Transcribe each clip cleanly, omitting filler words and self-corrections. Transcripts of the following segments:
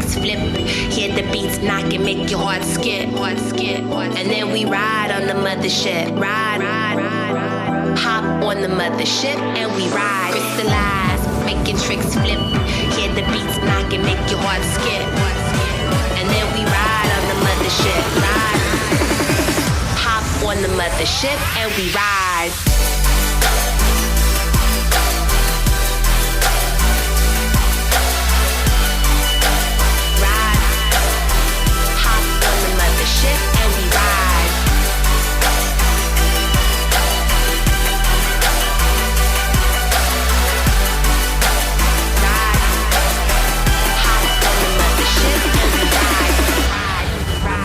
tricks flip. Hear the beats knock and make your heart skip. And then we ride on the mothership. Ride. Hop on the mothership and we ride. Crystallize, making tricks flip. Hear the beats knock and make your heart skip. And then we ride on the mothership. Ride. Hop on the mothership and we ride.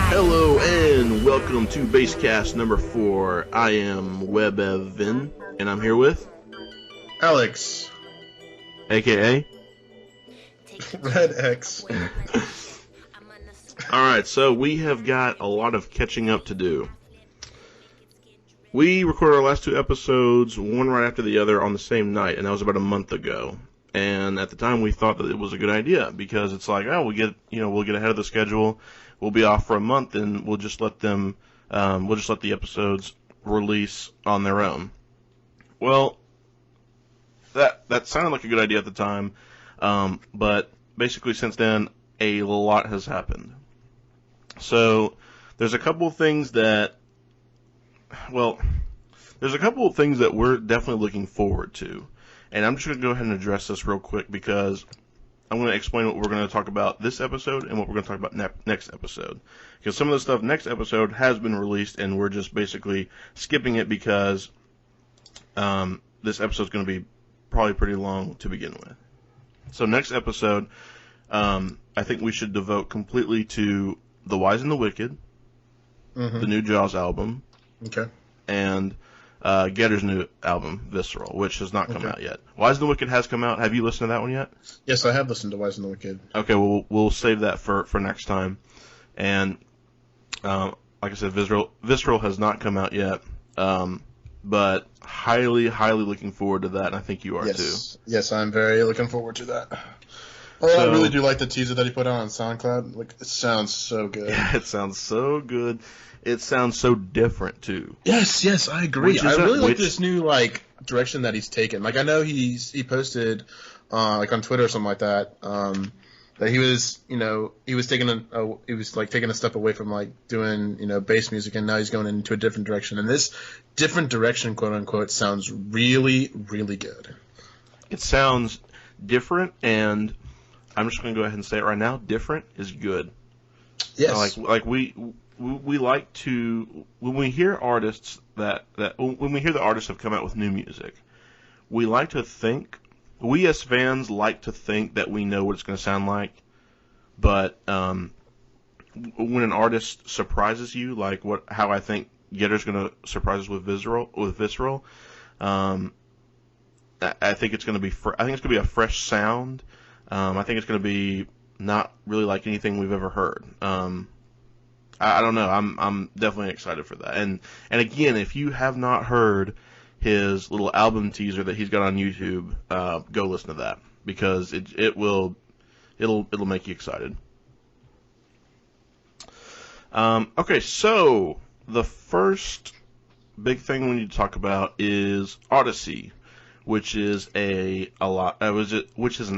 Hello and welcome to Basscast number 4. I am WEBev and I'm here with Alex, aka RedX. Alright, so we have got a lot of catching up to do. We recorded our last 2 episodes, one right after the other on the same night, and that was about a month ago. And at the time we thought that it was a good idea because it's like, oh, we'll get ahead of the schedule. We'll be off for a month, and we'll just let the episodes release on their own. Well, that sounded like a good idea at the time, but basically since then, a lot has happened. So there's a couple of things that we're definitely looking forward to, and I'm just going to go ahead and address this real quick because I'm going to explain what we're going to talk about this episode and what we're going to talk about next episode. Because some of the stuff next episode has been released, and we're just basically skipping it because this episode is going to be probably pretty long to begin with. So next episode, I think we should devote completely to The Wise and the Wicked, the new Jaws album, and Getter's new album, Visceral, which has not come out yet. Wise and the Wicked has come out. Have you listened to that one yet? Yes, I have listened to Wise and the Wicked. Okay, well, we'll save that for next time. And like I said, Visceral has not come out yet, but highly looking forward to that, and I think you are too. Yes, I'm very looking forward to that. I really do like the teaser that he put out on SoundCloud. Like, it sounds so good. Yeah, it sounds so good. It sounds so different too. Yes, I agree. I really like this new direction that he's taken. Like, I know he posted on Twitter or something like that that he was taking a step away from doing bass music, and now he's going into a different direction. And this different direction, quote unquote, sounds really good. It sounds different, and I'm just going to go ahead and say it right now. Different is good. Yes. We like to, when we hear artists when we hear the artists have come out with new music, we as fans like to think that we know what it's going to sound like, but when an artist surprises you, like how I think Getter's going to surprise us with Visceral, I think it's going to be a fresh sound. I think it's going to be not really like anything we've ever heard. I don't know. I'm definitely excited for that. And again, if you have not heard his little album teaser that he's got on YouTube, go listen to that because it'll make you excited. Okay, so the first big thing we need to talk about is Odyssey, which is an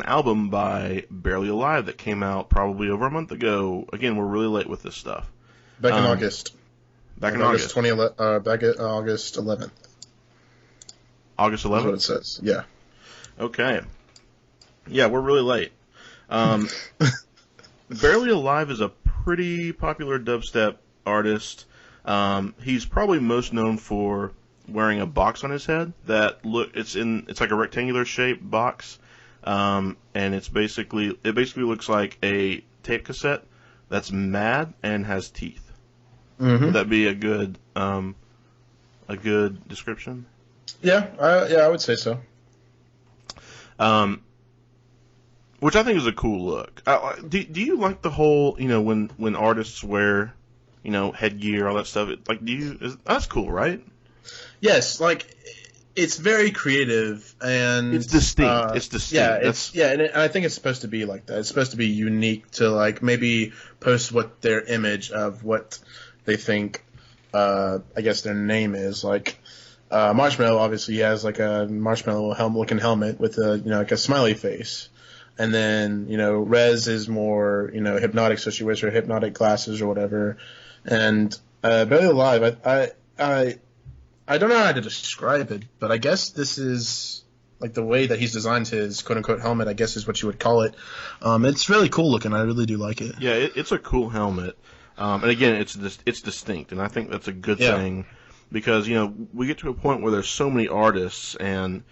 album by Barely Alive that came out probably over a month ago. Again, we're really late with this stuff. Back in August. Back in August. Back at August 11th. August 11th? That's what it says, yeah. Okay. Yeah, we're really late. Barely Alive is a pretty popular dubstep artist. He's probably most known for wearing a box on his head it's like a rectangular shaped box, and it basically looks like a tape cassette that's mad and has teeth. Would that be a good description? Yeah, I would say so. Which I think is a cool look. Do you like the whole, when artists wear, headgear, all that stuff? That's cool, right? Yes, it's very creative and it's distinct. It's distinct. And I think it's supposed to be like that. It's supposed to be unique to like maybe post what their image of what they think. I guess their name is like. Marshmallow obviously has like a marshmallow looking helmet with a like a smiley face, and then Rez is more hypnotic, so she wears her hypnotic glasses or whatever, and Barely Alive, I don't know how to describe it, but I guess this is like the way that he's designed his quote-unquote helmet, I guess is what you would call it. It's really cool looking. I really do like it. Yeah, it's a cool helmet. And again, it's distinct, and I think that's a good thing because, we get to a point where there's so many artists, and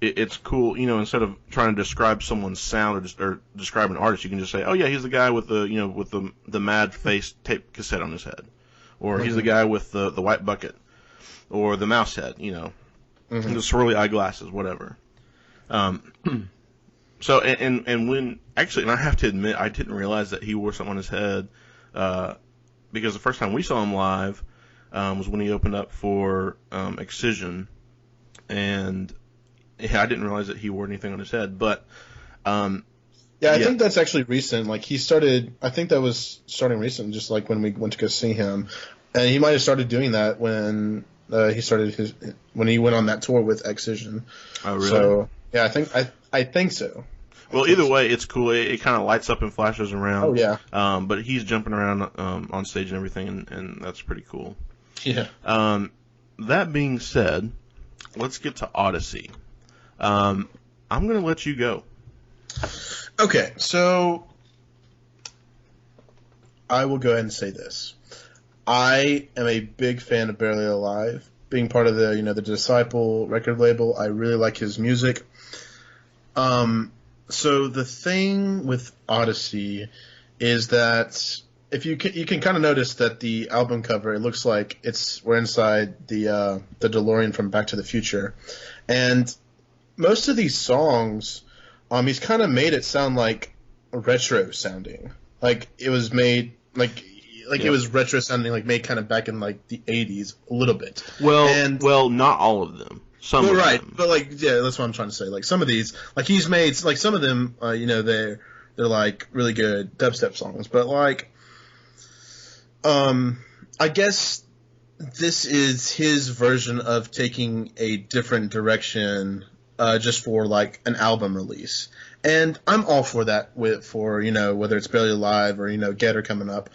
it's cool, instead of trying to describe someone's sound or describe an artist, you can just say, oh, yeah, he's the guy with the mad face tape cassette on his head. Or he's the guy with the white bucket. Or the mouse head, the swirly eyeglasses, whatever. So, and when, actually, and I have to admit, I didn't realize that he wore something on his head, because the first time we saw him live, was when he opened up for, Excision, and I didn't realize that he wore anything on his head, but, I think that's actually recent. Like, I think that was starting recent, just like when we went to go see him, and he might have started doing that when he went on that tour with Excision. Oh, really? So yeah, I think so. Well, either way, it's cool. It kind of lights up and flashes around. Oh yeah. But he's jumping around on stage and everything, and that's pretty cool. Yeah. That being said, let's get to Odyssey. I'm gonna let you go. Okay, so I will go ahead and say this. I am a big fan of Barely Alive. Being part of the the Disciple record label, I really like his music. So the thing with Odyssey is that if you can kind of notice that the album cover, it looks like we're inside the DeLorean from Back to the Future, and most of these songs, he's kind of made it sound like retro sounding, like it was made it was retro sounding, like made kind of back in like the 80s a little bit. Well, not all of them. Some of right, them. But that's what I'm trying to say. Like some of these, like he's made, like some of them, they're like really good dubstep songs. But like, I guess this is his version of taking a different direction, just for like an album release. And I'm all for that for whether it's Barely Alive or Getter coming up.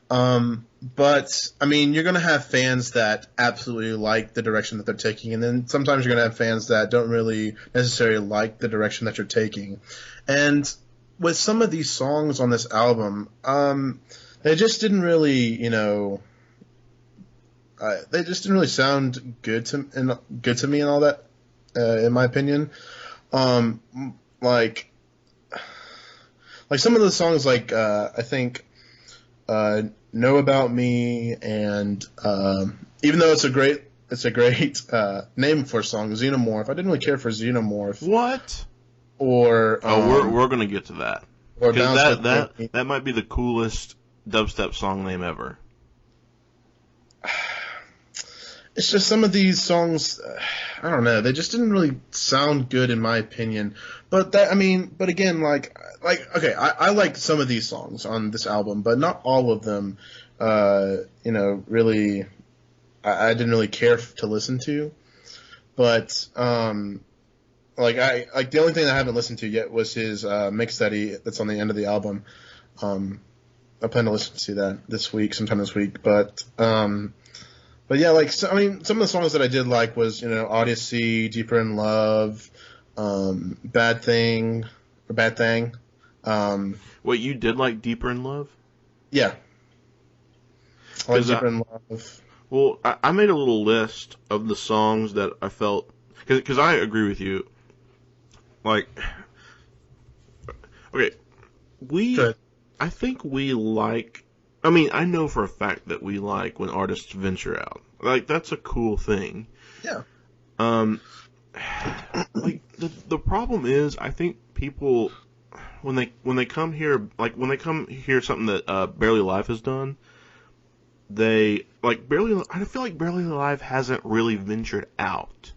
But I mean, you're gonna have fans that absolutely like the direction that they're taking, and then sometimes you're gonna have fans that don't really necessarily like the direction that you're taking. And with some of these songs on this album, they just didn't really, they just didn't really sound good to me and all that, in my opinion. Like some of the songs, like I think. Know About Me, and even though it's a great name for a song, Xenomorph. I didn't really care for Xenomorph. What? Or we're gonna get to that. Or that might be the coolest dubstep song name ever. It's just some of these songs, I don't know, they just didn't really sound good in my opinion. But again, okay, I like some of these songs on this album, but not all of them, really, I didn't really care to listen to. But, the only thing I haven't listened to yet was his, mix that's on the end of the album. I plan to listen to that sometime this week, but yeah, some of the songs that I did like was, Odyssey, Deeper in Love, Bad Thing. Wait, you did like Deeper in Love? Yeah. I like Deeper in Love. Well, I made a little list of the songs that I felt, because I agree with you. Like, okay, I think we like, I know for a fact that we like when artists venture out. Like, that's a cool thing. Yeah. The problem is, I think people, when they come here something that Barely Alive has done, I feel like Barely Alive hasn't really ventured out.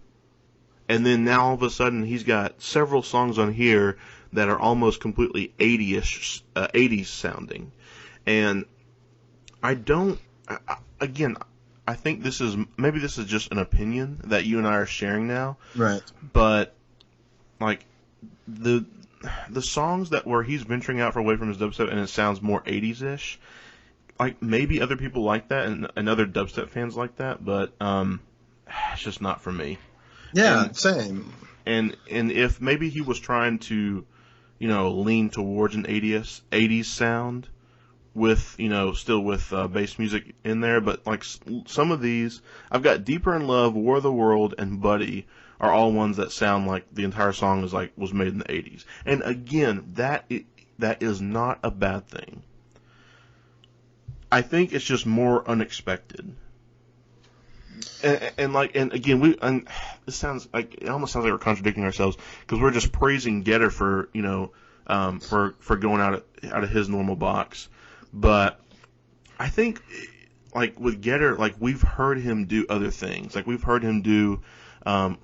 And then now all of a sudden he's got several songs on here that are almost completely 80s sounding. And I think this is just an opinion that you and I are sharing now. Right. But like the songs where he's venturing out away from his dubstep and it sounds more 80s-ish, like maybe other people like that and other dubstep fans like that, but it's just not for me. Yeah, same. And if maybe he was trying to, lean towards an 80s sound with, still with bass music in there, but like some of these, I've got Deeper in Love, War of the World, and Buddy are all ones that sound like the entire song was made in the 80s. And again, that is not a bad thing. I think it's just more unexpected. And again, it almost sounds like we're contradicting ourselves because we're just praising Getter for for going out of his normal box. But I think like with Getter, like we've heard him do other things. Like we've heard him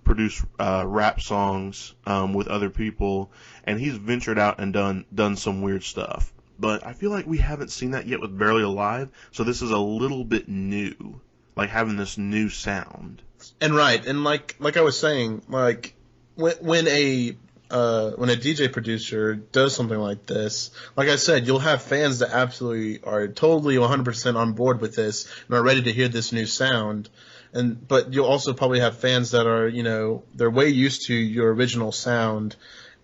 produce rap songs with other people, and he's ventured out and done some weird stuff. But I feel like we haven't seen that yet with Barely Alive, so this is a little bit new. Like having this new sound. And like I was saying, like when a DJ producer does something like this, like I said, you'll have fans that absolutely are totally 100% on board with this and are ready to hear this new sound. But you'll also probably have fans that are, they're way used to your original sound,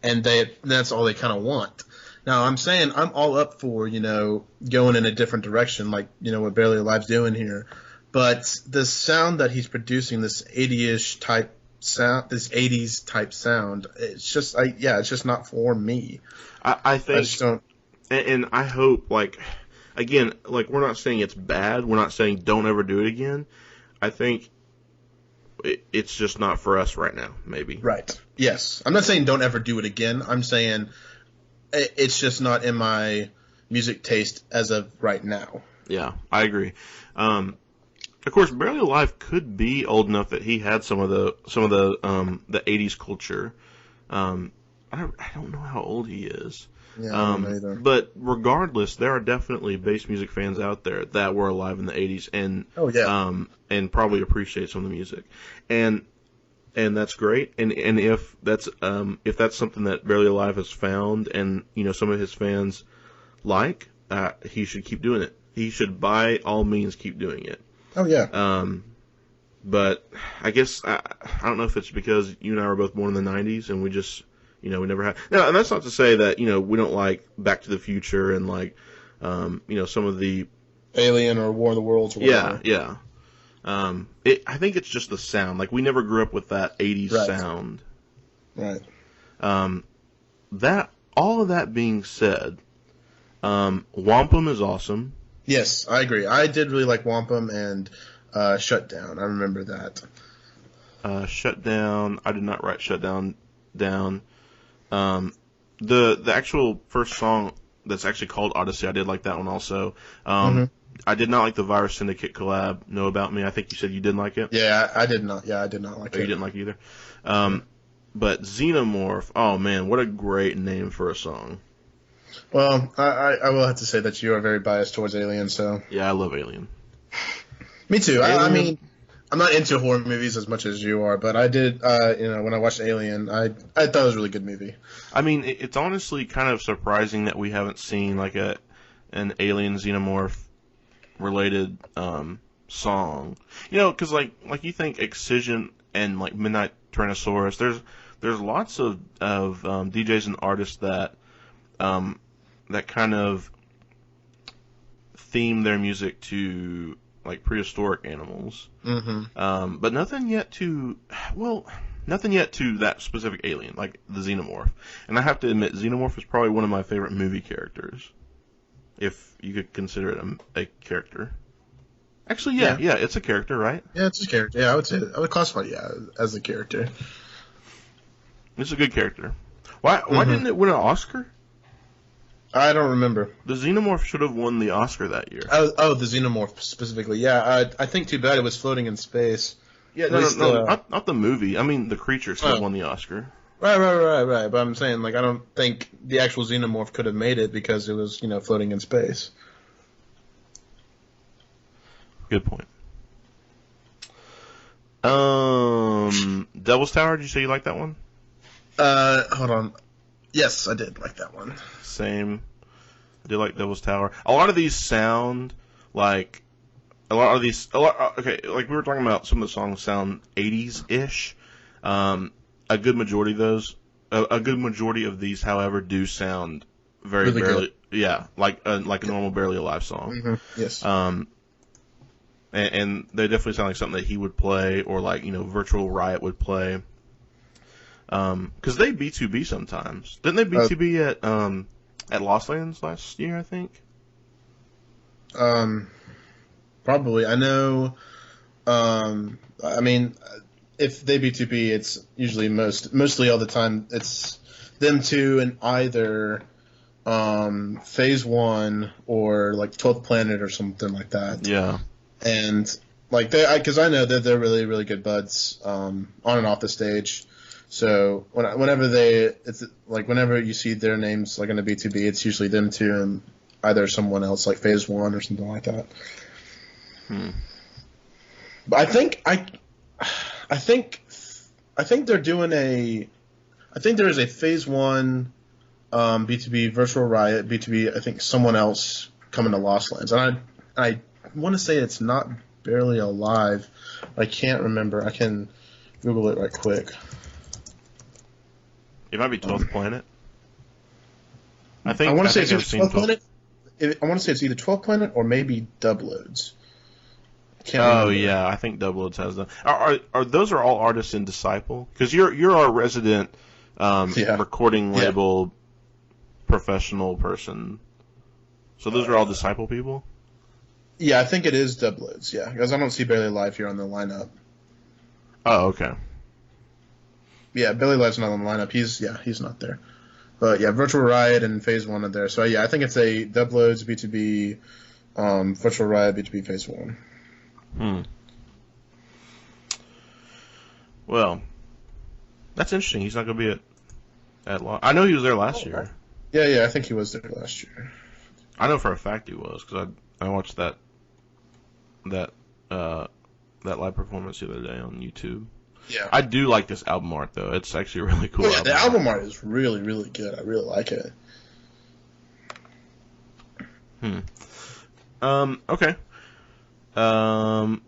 and that's all they kind of want. Now, I'm saying I'm all up for, going in a different direction, like, what Barely Alive's doing here. But the sound that he's producing, this 80-ish type sound, this 80s type sound, it's just, it's just not for me. I think, I just don't. And I hope, like, again, like, we're not saying it's bad. We're not saying don't ever do it again. I think it's just not for us right now, maybe. Right. Yes. I'm not saying don't ever do it again. I'm saying it's just not in my music taste as of right now. Yeah, I agree. Of course, Barely Alive could be old enough that he had some of the 80s culture. I don't know how old he is. Yeah, I don't know either. But regardless, there are definitely bass music fans out there that were alive in the 80s and and probably appreciate some of the music. And that's great. And if that's something that Barely Alive has found and some of his fans like, he should keep doing it. He should by all means keep doing it. Oh, yeah. But I guess, I don't know if it's because you and I were both born in the 90s and we just, we never had. Now, and that's not to say that, we don't like Back to the Future and like, some of the. Alien or War of the Worlds or whatever. Yeah. I think it's just the sound. Like, we never grew up with that 80s sound. Right. All of that being said, Wampum is awesome. Yes, I agree. I did really like Wampum and Shutdown. I remember that. Shutdown. I did not write Shutdown down. The actual first song that's actually called Odyssey, I did like that one also. I did not like the Virus Syndicate collab, Know About Me. I think you said you didn't like it. Yeah, I did not. Yeah, I did not like it. You didn't like it either. But Xenomorph, oh man, what a great name for a song. Well, I will have to say that you are very biased towards Alien, so. Yeah, I love Alien. Me too. I mean, I'm not into horror movies as much as you are, but I did, when I watched Alien, I thought it was a really good movie. I mean, it's honestly kind of surprising that we haven't seen like an Alien Xenomorph related song. Because like you think Excision and like Midnight Tyrannosaurus, there's lots of DJs and artists that kind of theme their music to like prehistoric animals. Mm-hmm. But nothing yet to that specific alien, like the Xenomorph. And I have to admit, Xenomorph is probably one of my favorite movie characters, if you could consider it a character. Actually, yeah, it's a character, right? Yeah, it's a character. Yeah, I would classify it as a character. It's a good character. Why didn't it win an Oscar? I don't remember. The Xenomorph should have won the Oscar that year. Oh, the Xenomorph specifically. Yeah, I think too bad it was floating in space. Yeah, no, not the movie. I mean, the creature still won the Oscar. Right. But I'm saying, like, I don't think the actual xenomorph could have made it because it was, floating in space. Good point. Devil's Tower, did you say you like that one? Hold on. Yes, I did like that one. Same. I do like Devil's Tower. A lot of these sound like okay, like we were talking about, some of the songs sound 80s-ish. A good majority of these, however, do sound very really barely, good. Yeah, like a normal Barely Alive song. Mm-hmm. Yes. And they definitely sound like something that he would play, or like, Virtual Riot would play. Because they B2B sometimes. Didn't they B2B at Lost Lands last year, I think? Probably. I know, I mean, if they B2B, it's usually mostly all the time, it's them two in either Phase 1 or like 12th Planet or something like that. Yeah. And like because I know that they're really, really good buds on and off the stage. So whenever you see their names like in a B2B, it's usually them two and either someone else like Phase 1 or something like that. But I think they're doing I think there is a Phase 1 B2B Virtual Riot B2B. I think someone else coming to Lost Lands, and I want to say it's not Barely Alive. I can't remember. I can Google it right quick. It might be 12th Planet. I want to say it's 12th Planet. I want to say it's either 12th Planet or maybe Dubloads. Yeah, I think Dubloads has them. Are those all artists in Disciple? Because you're our resident recording label professional person. So those are all Disciple people? Yeah, I think it is Dubloads, yeah. Because I don't see Barely Alive here on the lineup. Oh, okay. Yeah, Barely Alive's not on the lineup. He's not there. But yeah, Virtual Riot and Phase 1 are there. So yeah, I think it's a Dubloads B2B, Virtual Riot B2B Phase 1. Well, that's interesting. He's not going to be at I know he was there last year. Yeah, I think he was there last year. I know for a fact he was, because I watched that live performance the other day on YouTube. Yeah. I do like this album art, though. It's actually a really cool album. The album art is really, really good. I really like it. Okay. It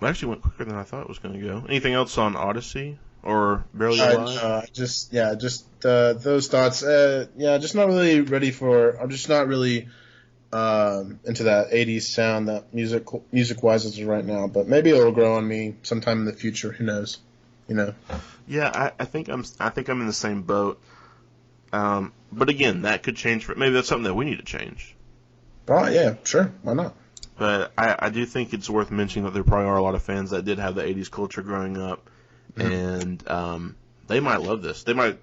actually went quicker than I thought it was going to go. Anything else on Odyssey or Barely Alive? Just those thoughts. Just not really ready for. I'm just not really into that 80s sound that music-wise is right now. But maybe it'll grow on me sometime in the future. Who knows? Yeah, I think I'm in the same boat. But again, that could change. Maybe that's something that we need to change. Oh yeah, sure. Why not? But I do think it's worth mentioning that there probably are a lot of fans that did have the 80s culture growing up, and they might love this. This might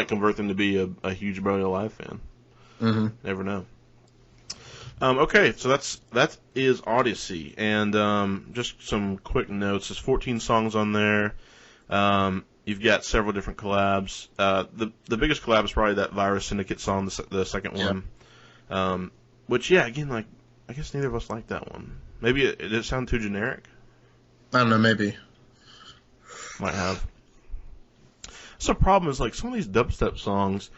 convert them to be a huge Barely Alive fan. Never know. Okay, so that is Odyssey, and just some quick notes. There's 14 songs on there. You've got several different collabs. The biggest collab is probably that Virus Syndicate song, the second one. Which, again, like, I guess neither of us like that one. Maybe it did it sound too generic? I don't know, maybe. Might have. So the problem is, like, some of these dubstep songs,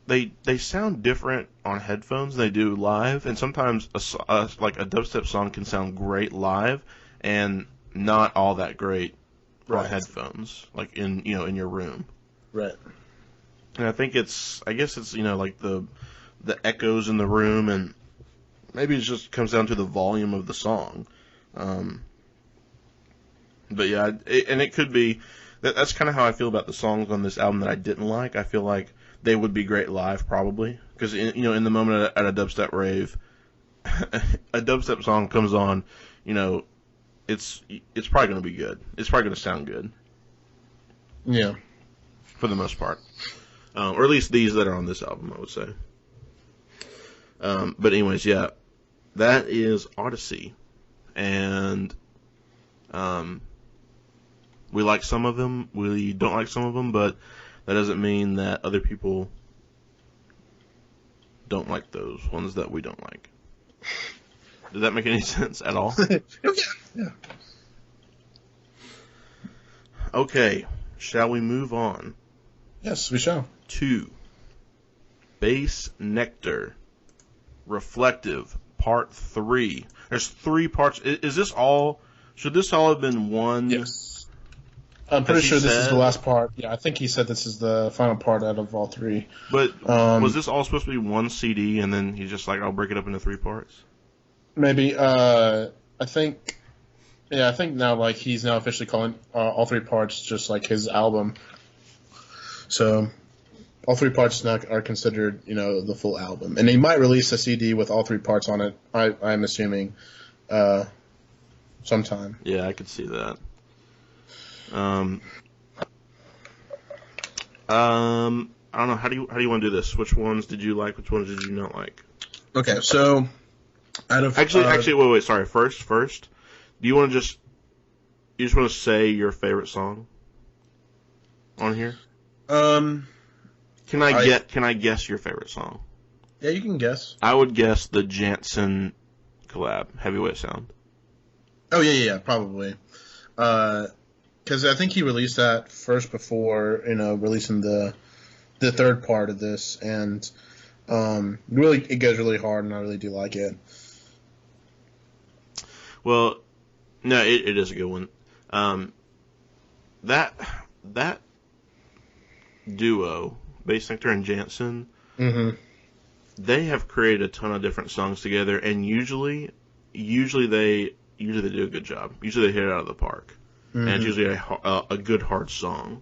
they sound different on headphones than they do live, and sometimes like a dubstep song can sound great live and not all that great on headphones, like in your room. Right. And I guess it's like the echoes in the room, and maybe it just comes down to the volume of the song. But yeah, and it could be that's kind of how I feel about the songs on this album that I didn't like. I feel like they would be great live, probably, because in the moment at a dubstep rave, a dubstep song comes on, it's probably going to be good. It's probably going to sound good. Yeah, for the most part, or at least these that are on this album, I would say. But anyways, yeah, that is Odyssey, and we like some of them, we don't like some of them, but that doesn't mean that other people don't like those ones that we don't like. Did that make any sense at all? Yeah. Okay, shall we move on? Yes, we shall. To Bassnectar, Reflective, Part 3. There's 3 parts. Is this all? Should this all have been one? Yes. I'm pretty sure this is the last part. Yeah, I think he said this is the final part out of all 3. But was this all supposed to be one CD, and then he's just like, I'll break it up into 3 parts? Maybe. I think now, like, he's now officially calling all 3 parts just like his album. So all 3 parts now are considered, the full album. And he might release a CD with all 3 parts on it, I'm assuming, sometime. Yeah, I could see that. I don't know. How do you want to do this? Which ones did you like? Which ones did you not like? Okay, so out of actually, wait. Sorry. First, do you want to you just want to say your favorite song on here? Can I guess your favorite song? Yeah, you can guess. I would guess the Jansen collab, Heavyweight Sound. Oh yeah, probably. Because I think he released that first before releasing the third part of this, and really it goes really hard, and I really do like it. Well, no, it is a good one. That duo, Bassnectar and Jansen, they have created a ton of different songs together, and usually they do a good job. Usually they hit it out of the park. And it's usually a good hard song.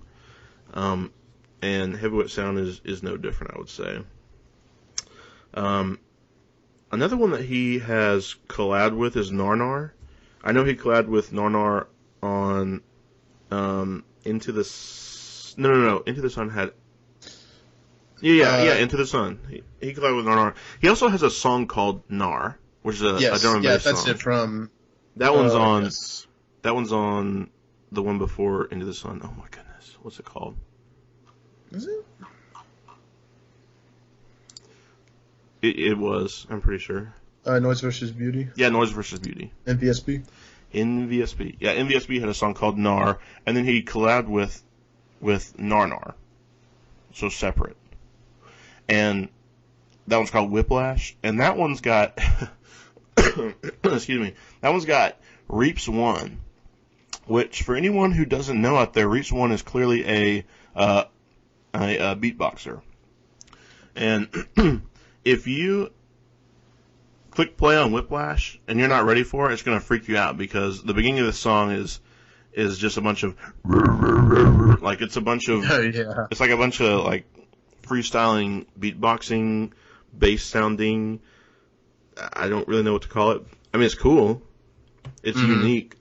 And Heavyweight Sound is no different, I would say. Another one that he has collabed with is Narnar. I know he collabed with Narnar on Into the No. Into the Sun had... Yeah, Into the Sun. He collabed with Narnar. He also has a song called Nar, which is a drum and bass song. That's it from... That one's on... Yes. That one's on the one before Into the Sun. Oh my goodness. What's it called? Is it? It was, I'm pretty sure. Noise vs. Beauty? Yeah, Noise vs. Beauty. NVSB? NVSB. Yeah, NVSB had a song called Nar, and then he collabed with Narnar. So separate. And that one's called Whiplash, and that one's got... excuse me. That one's got Reaps 1, which, for anyone who doesn't know out there, Reaps 1 is clearly a beatboxer. And if you click play on Whiplash and you're not ready for it, it's going to freak you out, because the beginning of the song is just a bunch of like it's a bunch of it's like a bunch of like freestyling, beatboxing, bass sounding. I don't really know what to call it. I mean, it's cool. It's unique.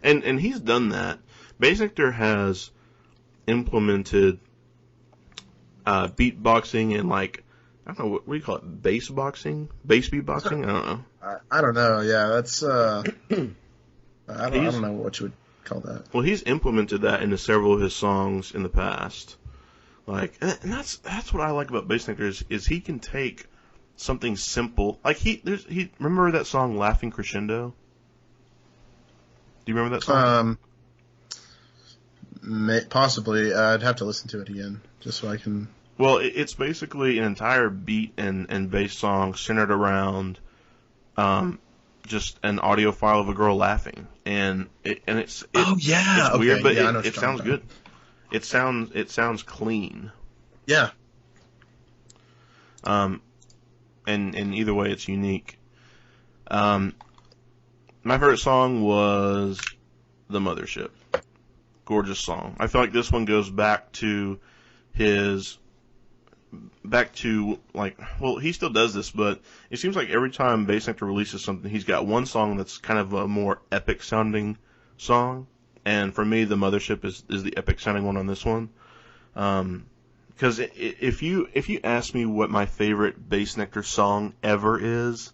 And he's done that. Bassnectar has implemented beatboxing and, like, I don't know, what do you call it? Bass boxing? Bass beatboxing? I don't know. I don't know. Yeah, that's I don't know what you would call that. Well, he's implemented that into several of his songs in the past. Like, and that's what I like about Bassnectar is he can take something simple. Like he remember that song Laughing Crescendo? Do you remember that song? Possibly. I'd have to listen to it again just so I can. Well, it's basically an entire beat and bass song centered around just an audio file of a girl laughing, and it's okay. weird, but it sounds good. It sounds clean. Yeah. And either way, it's unique. My favorite song was The Mothership. Gorgeous song. I feel like this one goes back to like, well, he still does this, but it seems like every time Bassnectar releases something, he's got one song that's kind of a more epic sounding song. And for me, The Mothership is the epic sounding one on this one. Because if you ask me what my favorite Bassnectar song ever is,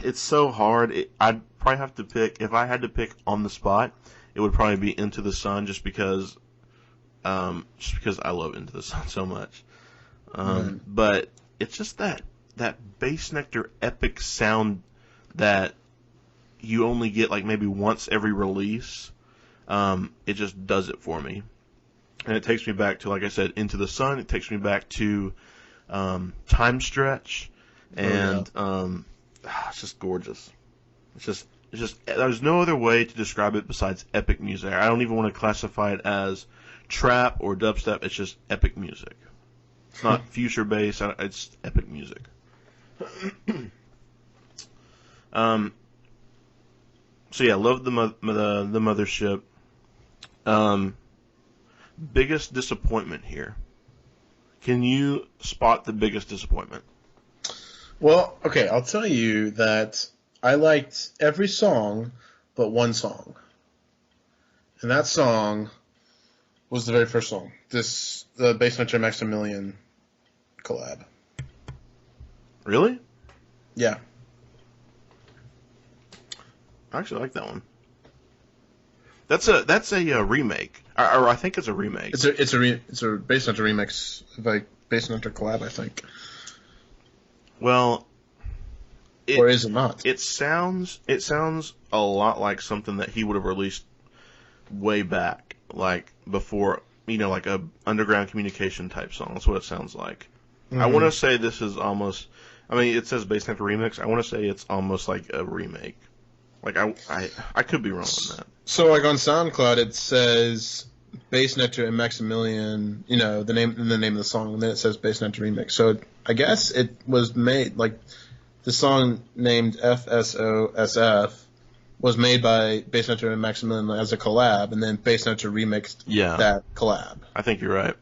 It's so hard. I'd probably have to pick, if I had to pick on the spot, it would probably be Into the Sun, just because I love Into the Sun so much. But it's just that Bassnectar epic sound that you only get like maybe once every release. It just does it for me. And it takes me back to, like I said, Into the Sun. It takes me back to Time Stretch. And it's just gorgeous. It's just there's no other way to describe it besides epic music. I don't even want to classify it as trap or dubstep. It's just epic music. It's not future bass. It's epic music. So yeah, love the Mothership. Biggest disappointment here. Can you spot the biggest disappointment? Well, okay, I'll tell you that I liked every song but one song. And that song was the very first song. The Bassnectar Maximilian collab. Really? Yeah. I actually like that one. That's a remake, or I think it's a remake. It's a Bassnectar remix, like Bassnectar collab, I think. Well, or is it not? It sounds a lot like something that he would have released way back, like before, like a underground communication type song. That's what it sounds like. Mm-hmm. I want to say this is almost. I mean, it says Bassnectar remix. I want to say it's almost like a remake. Like I could be wrong on that. So like on SoundCloud it says Bassnectar and Maximilian, the name of the song, and then it says Bassnectar remix. So I guess it was made, like the song named FSOSF was made by Bassnectar and Maximilian as a collab, and then Bassnectar remixed that collab. I think you're right.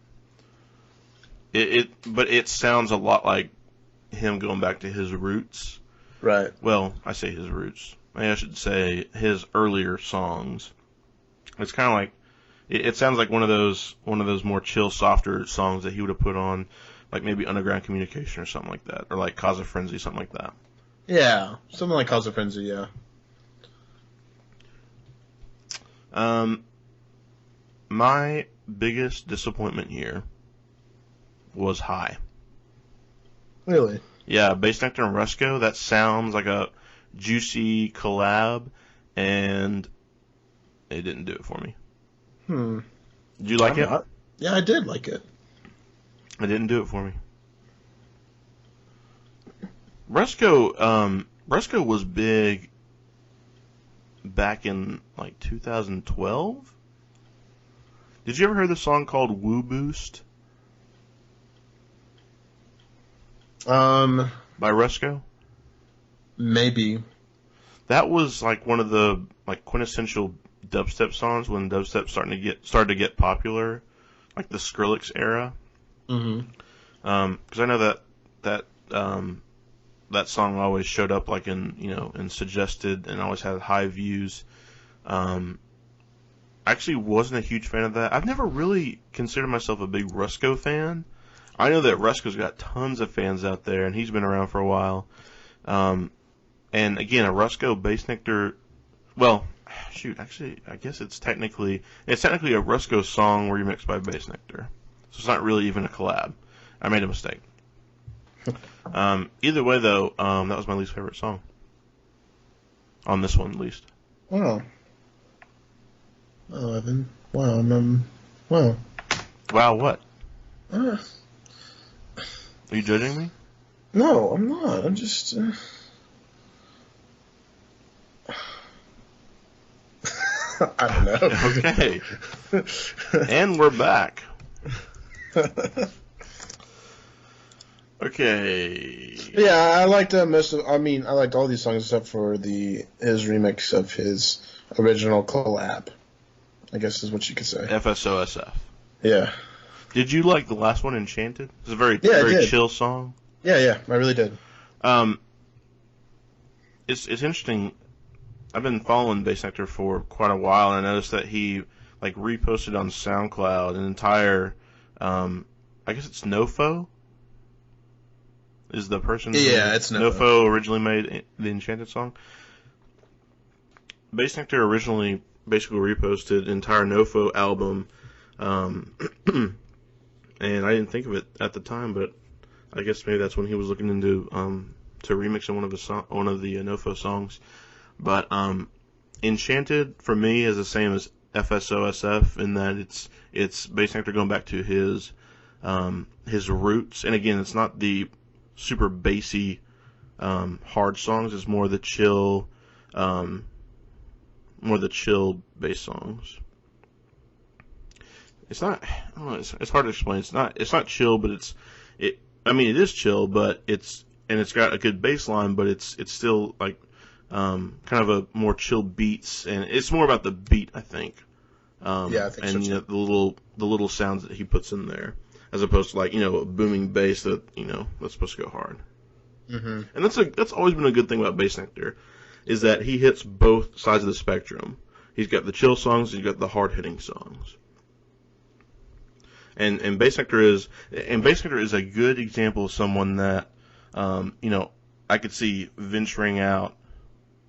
But it sounds a lot like him going back to his roots. Right. Well, I say his roots. Maybe I should say his earlier songs. It's kind of like it sounds like one of those more chill, softer songs that he would have put on, like maybe Underground Communication or something like that, or like Cause of Frenzy, something like that. Yeah, something like Cause of Frenzy, yeah. My biggest disappointment here was High. Really? Yeah, Bassnectar and Rusko. That sounds like a juicy collab, and it didn't do it for me. Did you like it? Yeah, I did like it. It didn't do it for me. Rusko was big back in like 2012. Did you ever hear the song called Woo Boost? By Rusko? Maybe. That was like one of the like quintessential dubstep songs when dubstep started to get popular, like the Skrillex era. Mm-hmm. Because I know that song always showed up like in suggested and always had high views. I actually wasn't a huge fan of that. I've never really considered myself a big Rusko fan. I know that Rusko's got tons of fans out there, and he's been around for a while. And again, a Rusko Bassnectar. Well, shoot, actually, I guess it's technically a Rusko song remixed by Bassnectar, so it's not really even a collab. I made a mistake. Either way, though, that was my least favorite song. On this one, at least. Wow. Oh, Evan. Wow. Wow. Wow. What? Are you judging me? No, I'm not. I'm just. I don't know. Okay. And we're back. Okay. Yeah, I liked most of. I mean, I liked all these songs except for his remix of his original collab. I guess is what you could say. FSOSF. Yeah. Did you like the last one, Enchanted? It's a very chill song. Yeah, I really did. It's interesting. I've been following Bassnectar for quite a while, and I noticed that he like reposted on SoundCloud an entire, I guess it's Nofo, is the person it's Nofo originally made the Enchanted song. Bassnectar originally basically reposted an entire Nofo album, and I didn't think of it at the time, but I guess maybe that's when he was looking into to remixing one of the Nofo songs. But Enchanted for me is the same as FSOSF in that it's Bassnectar going back to his roots, and again, it's not the super bassy hard songs. It's more the chill bass songs. It's not. I don't know. It's hard to explain. It's not chill, but it is chill, but it's got a good bass line, but it's still like kind of a more chill beats, and it's more about the beat, I think. I think and so. The little sounds that he puts in there, as opposed to like a booming bass that that's supposed to go hard. Mm-hmm. And that's always been a good thing about Bassnectar, is that he hits both sides of the spectrum. He's got the chill songs, he's got the hard hitting songs. And Bassnectar is a good example of someone that I could see venturing out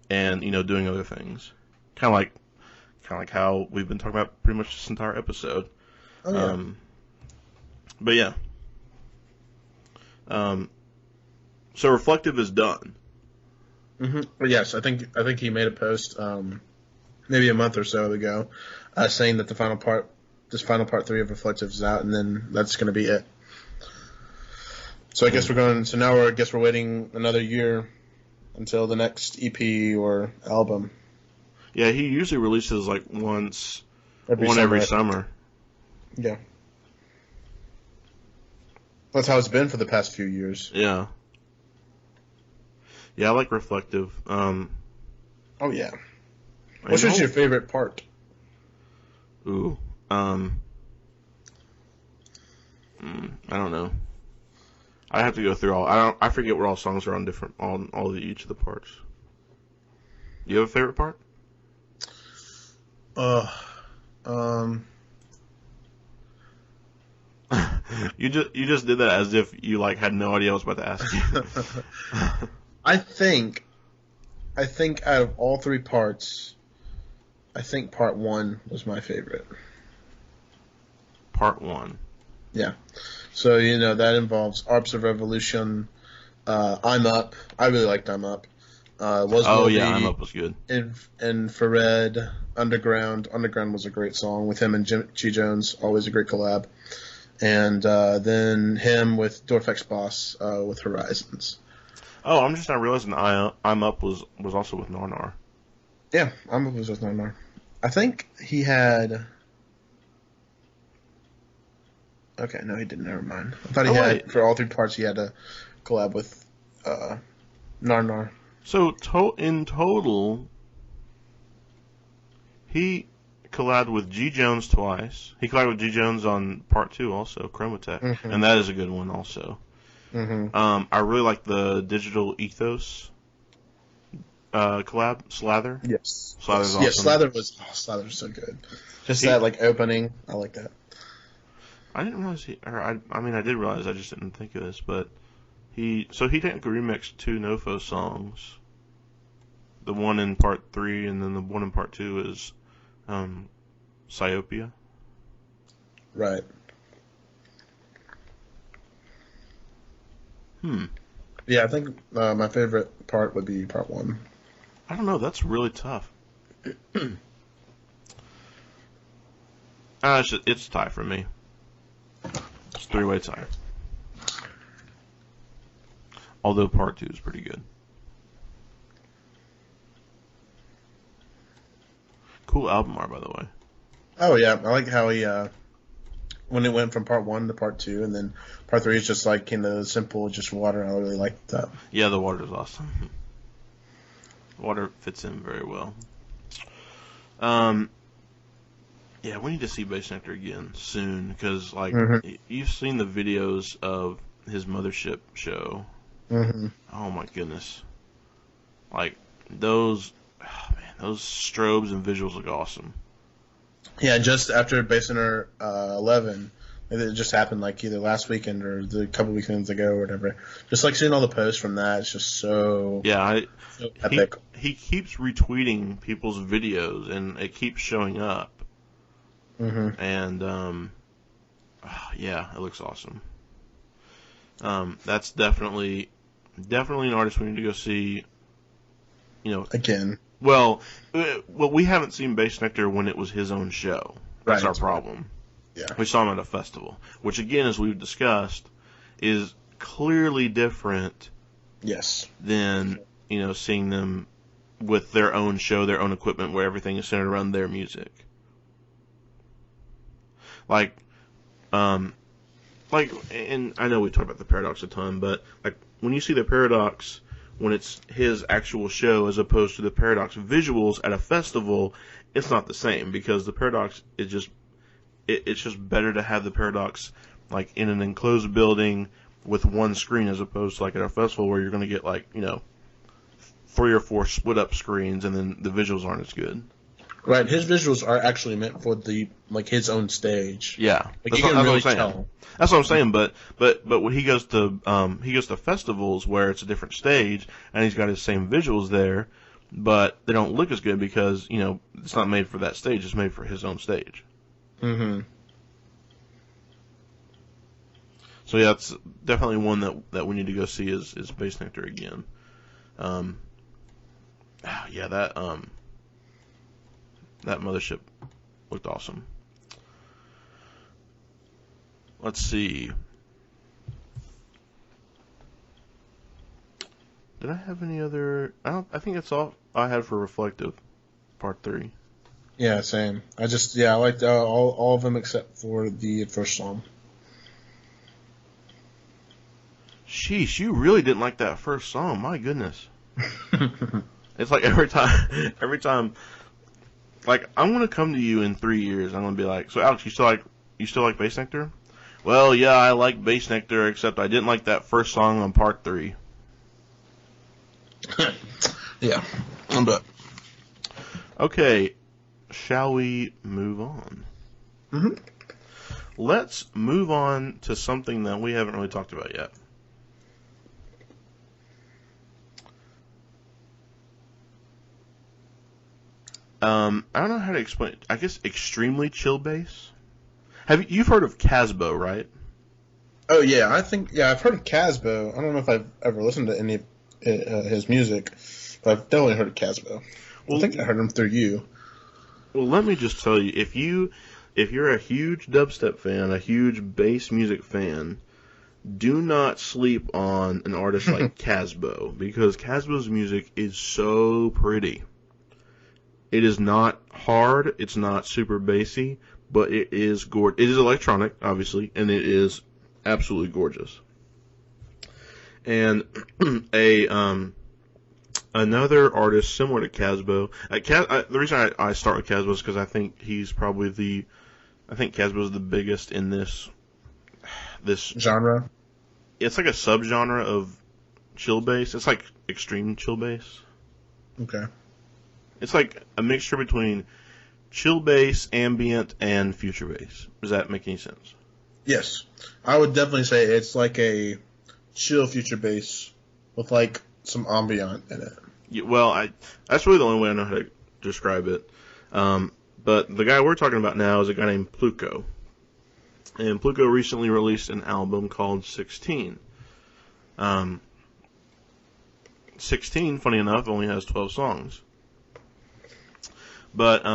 and doing other things, kind of like how we've been talking about pretty much this entire episode. Oh, yeah. But yeah. So Reflective is done. Mm-hmm. Well, yes, I think he made a post maybe a month or so ago saying that this final part 3 of Reflective is out, and then that's going to be it. So I guess we're waiting another year until the next EP or album. Yeah, he usually releases like every summer. Yeah. That's how it's been for the past few years. Yeah. Yeah, I like Reflective. Oh, yeah. Which is your favorite part? Ooh. I don't know. I have to go through all. I forget what all songs are on each of the parts. You have a favorite part? You just did that as if you had no idea I was about to ask you. I think out of all 3 parts, I think part 1 was my favorite. Part 1. Yeah. So, that involves Arps of Revolution, I'm Up. I really liked I'm Up. I'm Up was good. Infrared, Underground. Underground was a great song with him and G. Jones, always a great collab. And then him with Dorfex Boss with Horizons. Oh, I'm just not realizing I'm Up was also with Narnar. Yeah, I'm Up was with Narnar. I think he had... Okay, no, he didn't. Never mind. I thought he had, for all 3 parts, he had a collab with Narnar. So, in total, he collabed with G. Jones twice. He collabed with G. Jones on part 2 also, Chromatech. Mm-hmm. And that is a good one also. Mm-hmm. I really like the Digital Ethos collab, Slather. Yes. Slather's awesome. Yeah, Slather's so good. Just that opening, I like that. I didn't realize I did realize, I just didn't think of this, but he technically remixed 2 Nofo songs. The one in part 3 and then the one in part 2 is Psyopia. Right. Yeah, I think my favorite part would be part 1. I don't know. That's really tough. It's a tie for me. It's a 3-way tie. Although part 2 is pretty good. Cool album art, by the way. Oh yeah, I like how he when it went from part 1 to part 2, and then part 3 is just simple, just water. I really liked that. Yeah, the water is awesome. Water fits in very well. Yeah, we need to see Bassnectar again soon, because you've seen the videos of his Mothership show. Mm-hmm. Oh my goodness! Those strobes and visuals look awesome. Yeah, just after Bassnectar 11, It just happened like either last weekend or the couple weekends ago or whatever. Just like seeing all the posts from that, it's just so epic. He keeps retweeting people's videos and it keeps showing up. Mm-hmm. And it looks awesome. That's definitely an artist we need to go see. Again. Well, we haven't seen Bassnectar when it was his own show. That's our problem. Yeah. We saw him at a festival, which again, as we've discussed, is clearly different. Yes. Than seeing them with their own show, their own equipment, where everything is centered around their music. And I know we talk about the Paradox a ton, but like when you see the Paradox when it's his actual show as opposed to the Paradox visuals at a festival, it's not the same because the Paradox is just it's just better to have the Paradox like in an enclosed building with one screen as opposed to like at a festival where you're going to get like 3 or 4 split up screens and then the visuals aren't as good. Right, his visuals are actually meant for the his own stage. Yeah, like you can really tell. That's what I'm saying. But when he goes to festivals where it's a different stage and he's got his same visuals there, but they don't look as good because it's not made for that stage. It's made for his own stage. Mm-hmm. So yeah, it's definitely one that we need to go see is Bassnectar again. That Mothership looked awesome. Let's see. Did I have any other? I think that's all I had for Reflective, Part 3. Yeah, same. I liked all of them except for the first song. Sheesh, you really didn't like that first song. My goodness. It's like every time. Like, I'm gonna come to you in 3 years. I'm gonna be like, so Alex, you still like Bassnectar? Well, yeah, I like Bassnectar, except I didn't like that first song on Part 3. Yeah, I'm done. Okay, shall we move on? Mm-hmm. Let's move on to something that we haven't really talked about yet. I don't know how to explain it. I guess extremely chill bass. You've heard of Casbo, right? Oh yeah, I've heard of Casbo. I don't know if I've ever listened to any of his music, but I've definitely heard of Casbo. Well, I think I heard him through you. Well, let me just tell you, if you're a huge dubstep fan, a huge bass music fan, do not sleep on an artist like Casbo, because Casbo's music is so pretty. It is not hard, it's not super bassy, but it is gorgeous. It is electronic, obviously, and it is absolutely gorgeous. And another artist similar to Casbo, the reason I start with Casbo is because I think he's probably Casbo is the biggest in this genre. It's like a subgenre of chill bass. It's like extreme chill bass. Okay. It's like a mixture between chill bass, ambient, and future bass. Does that make any sense? Yes. I would definitely say it's like a chill future bass with like some ambient in it. Yeah, well, that's really the only way I know how to describe it. But the guy we're talking about now is a guy named Pluko. And Pluko recently released an album called 16. 16, funny enough, only has 12 songs. But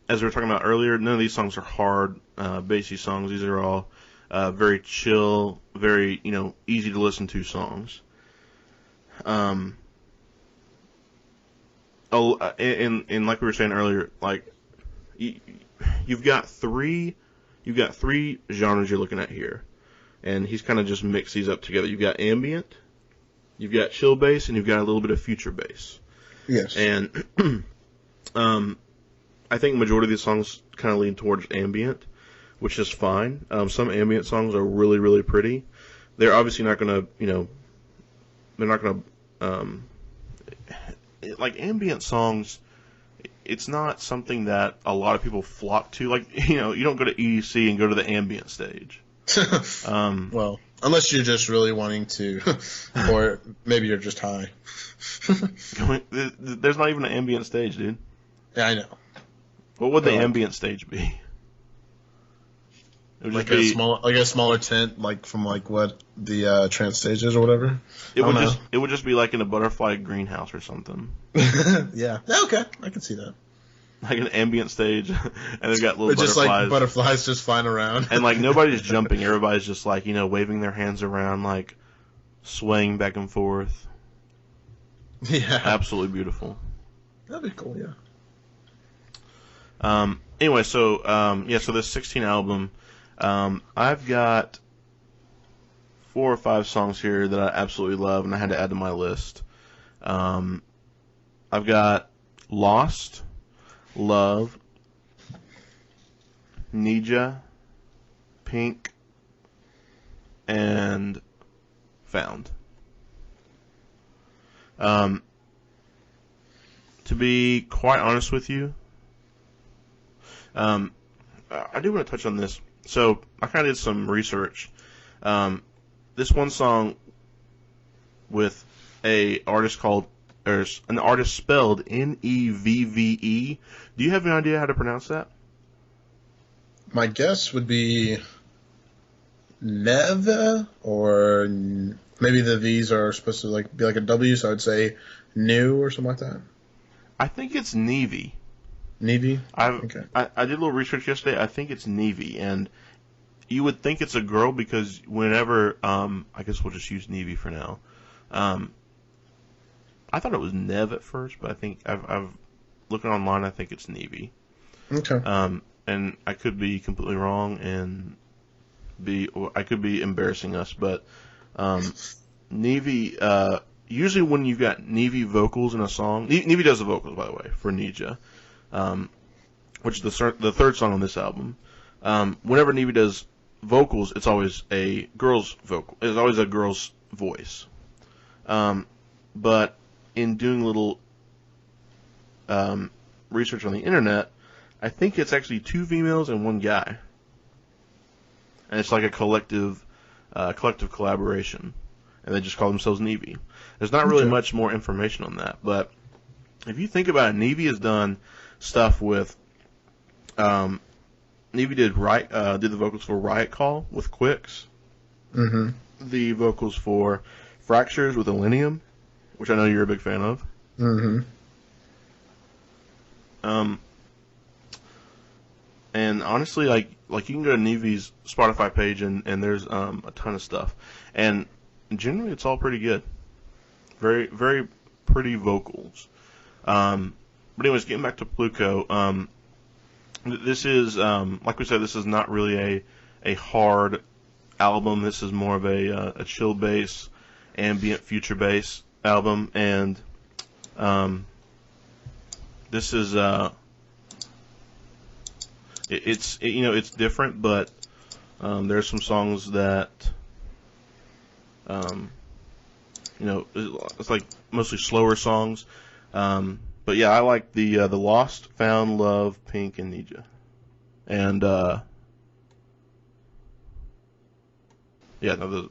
as we were talking about earlier, none of these songs are hard, bassy songs. These are all very chill, very easy to listen to songs. And like we were saying earlier, like you've got three genres you're looking at here, and he's kind of just mixed these up together. You've got ambient, you've got chill bass, and you've got a little bit of future bass. Yes. And I think majority of these songs kind of lean towards ambient, which is fine. Some ambient songs are really, really pretty. They're obviously not going to, they're not going to, like ambient songs, it's not something that a lot of people flock to. Like, you don't go to EDC and go to the ambient stage. Well, unless you're just really wanting to, or maybe you're just high. There's not even an ambient stage, dude. Yeah, I know. What would the ambient stage be? It would like just be a smaller tent, like from like what the trance stage is or whatever. It would just be like in a butterfly greenhouse or something. Yeah. Okay, I can see that. Like an ambient stage, and they've got little just butterflies. Like butterflies just flying around. And like nobody's jumping, everybody's just like, waving their hands around, like swaying back and forth. Yeah. Absolutely beautiful. That'd be cool, yeah. Anyway, so this 16 album, I've got 4 or 5 songs here that I absolutely love, and I had to add to my list. I've got Lost, Love, Nija, Pink, and Found. To be quite honest with you, I do want to touch on this. So I kind of did some research. This one song with an artist spelled Nevve. Do you have any idea how to pronounce that? My guess would be Neve, or maybe the V's are supposed to be like a W, so I'd say New or something like that. I think it's Nevve. Nevve? Okay. I did a little research yesterday. I think it's Nevve, and you would think it's a girl because whenever I guess we'll just use Nevve for now. I thought it was Nev at first, but I think I've looking online. I think it's Nevve. Okay. And I could be completely wrong, and I could be embarrassing us, but Nevve. Usually when you've got Nevve vocals in a song, Nevve does the vocals, by the way, for Nija, which is the third song on this album. Whenever Nevve does vocals, it's always a girl's vocal. It's always a girl's voice. But in doing a little research on the internet, I think it's actually 2 females and 1 guy, and it's like a collective collaboration, and they just call themselves Nevve. There's not really much more information on that, but if you think about it, Nevve has done stuff with. Nevve did the vocals for Riot Call with Quicks. Mm-hmm. The vocals for Fractures with Illenium, which I know you're a big fan of. Mm-hmm. And honestly, like you can go to Nevve's Spotify page and there's a ton of stuff, and generally it's all pretty good. Very, very pretty vocals. But anyways, getting back to Pluko, this is, like we said, this is not really a hard album. This is more of a chill bass, ambient future bass album, and this is it's different, but there's some songs that it's like mostly slower songs. But yeah, I like the Lost, Found, Love, Pink, and Nija. And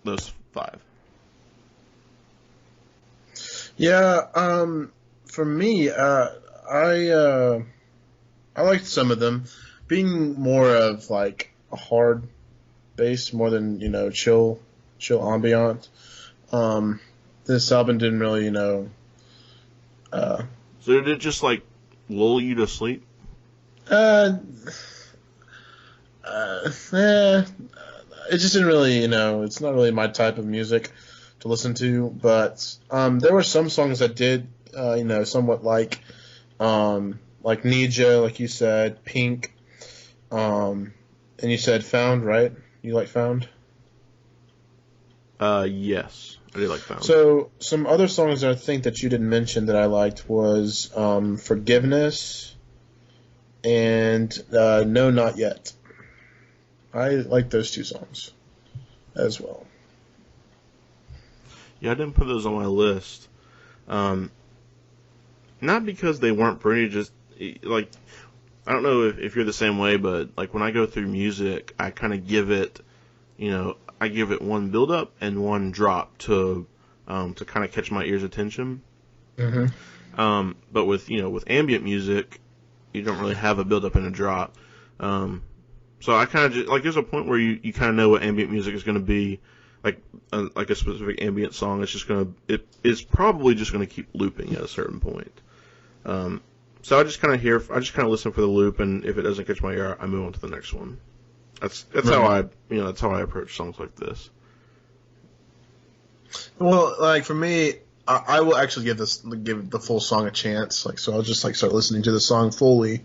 those 5. Yeah, for me, I liked some of them. Being more of like a hard bass more than chill ambient. This album didn't really So did it just like lull you to sleep? It just didn't really it's not really my type of music to listen to. But there were some songs that did somewhat like Nija, like you said, Pink. And you said Found, right? You like Found? Yes, I did like Found. So some other songs I think that you didn't mention that I liked was Forgiveness and No Not Yet. I like those 2 songs as well. Yeah, I didn't put those on my list. Not because they weren't pretty, just like I don't know if you're the same way, but like when I go through music, I kind of give it I give it one build up and one drop to kind of catch my ear's attention. Mm-hmm. But with ambient music, you don't really have a build up and a drop. So I kind of just, like, there's a point where you kind of know what ambient music is going to be, like a specific ambient song. It's probably just going to keep looping at a certain point. So I just kind of listen for the loop, and if it doesn't catch my ear, I move on to the next one. That's right. That's how I approach songs like this. Well, like for me, I will actually give the full song a chance. Like, so I'll just start listening to the song fully.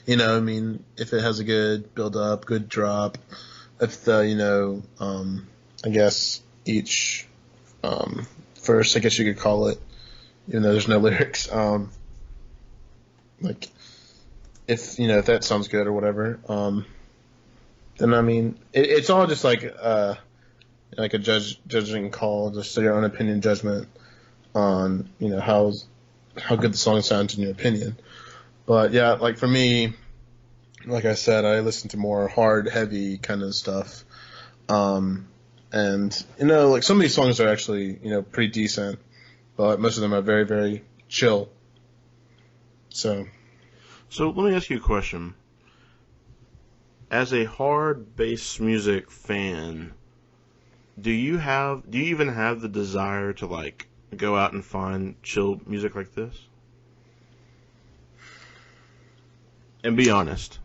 If it has a good build up, good drop, if the I guess each verse, I guess you could call it, even though there's no lyrics. Like, if that sounds good or whatever, then it's all just like a judging call, just your own opinion judgment on how good the song sounds in your opinion. But yeah, like for me, like I said, I listen to more hard, heavy kind of stuff, and like some of these songs are actually pretty decent, but most of them are very, very chill. So let me ask you a question. As a hard bass music fan, do you even have the desire to like go out and find chill music like this? And be honest.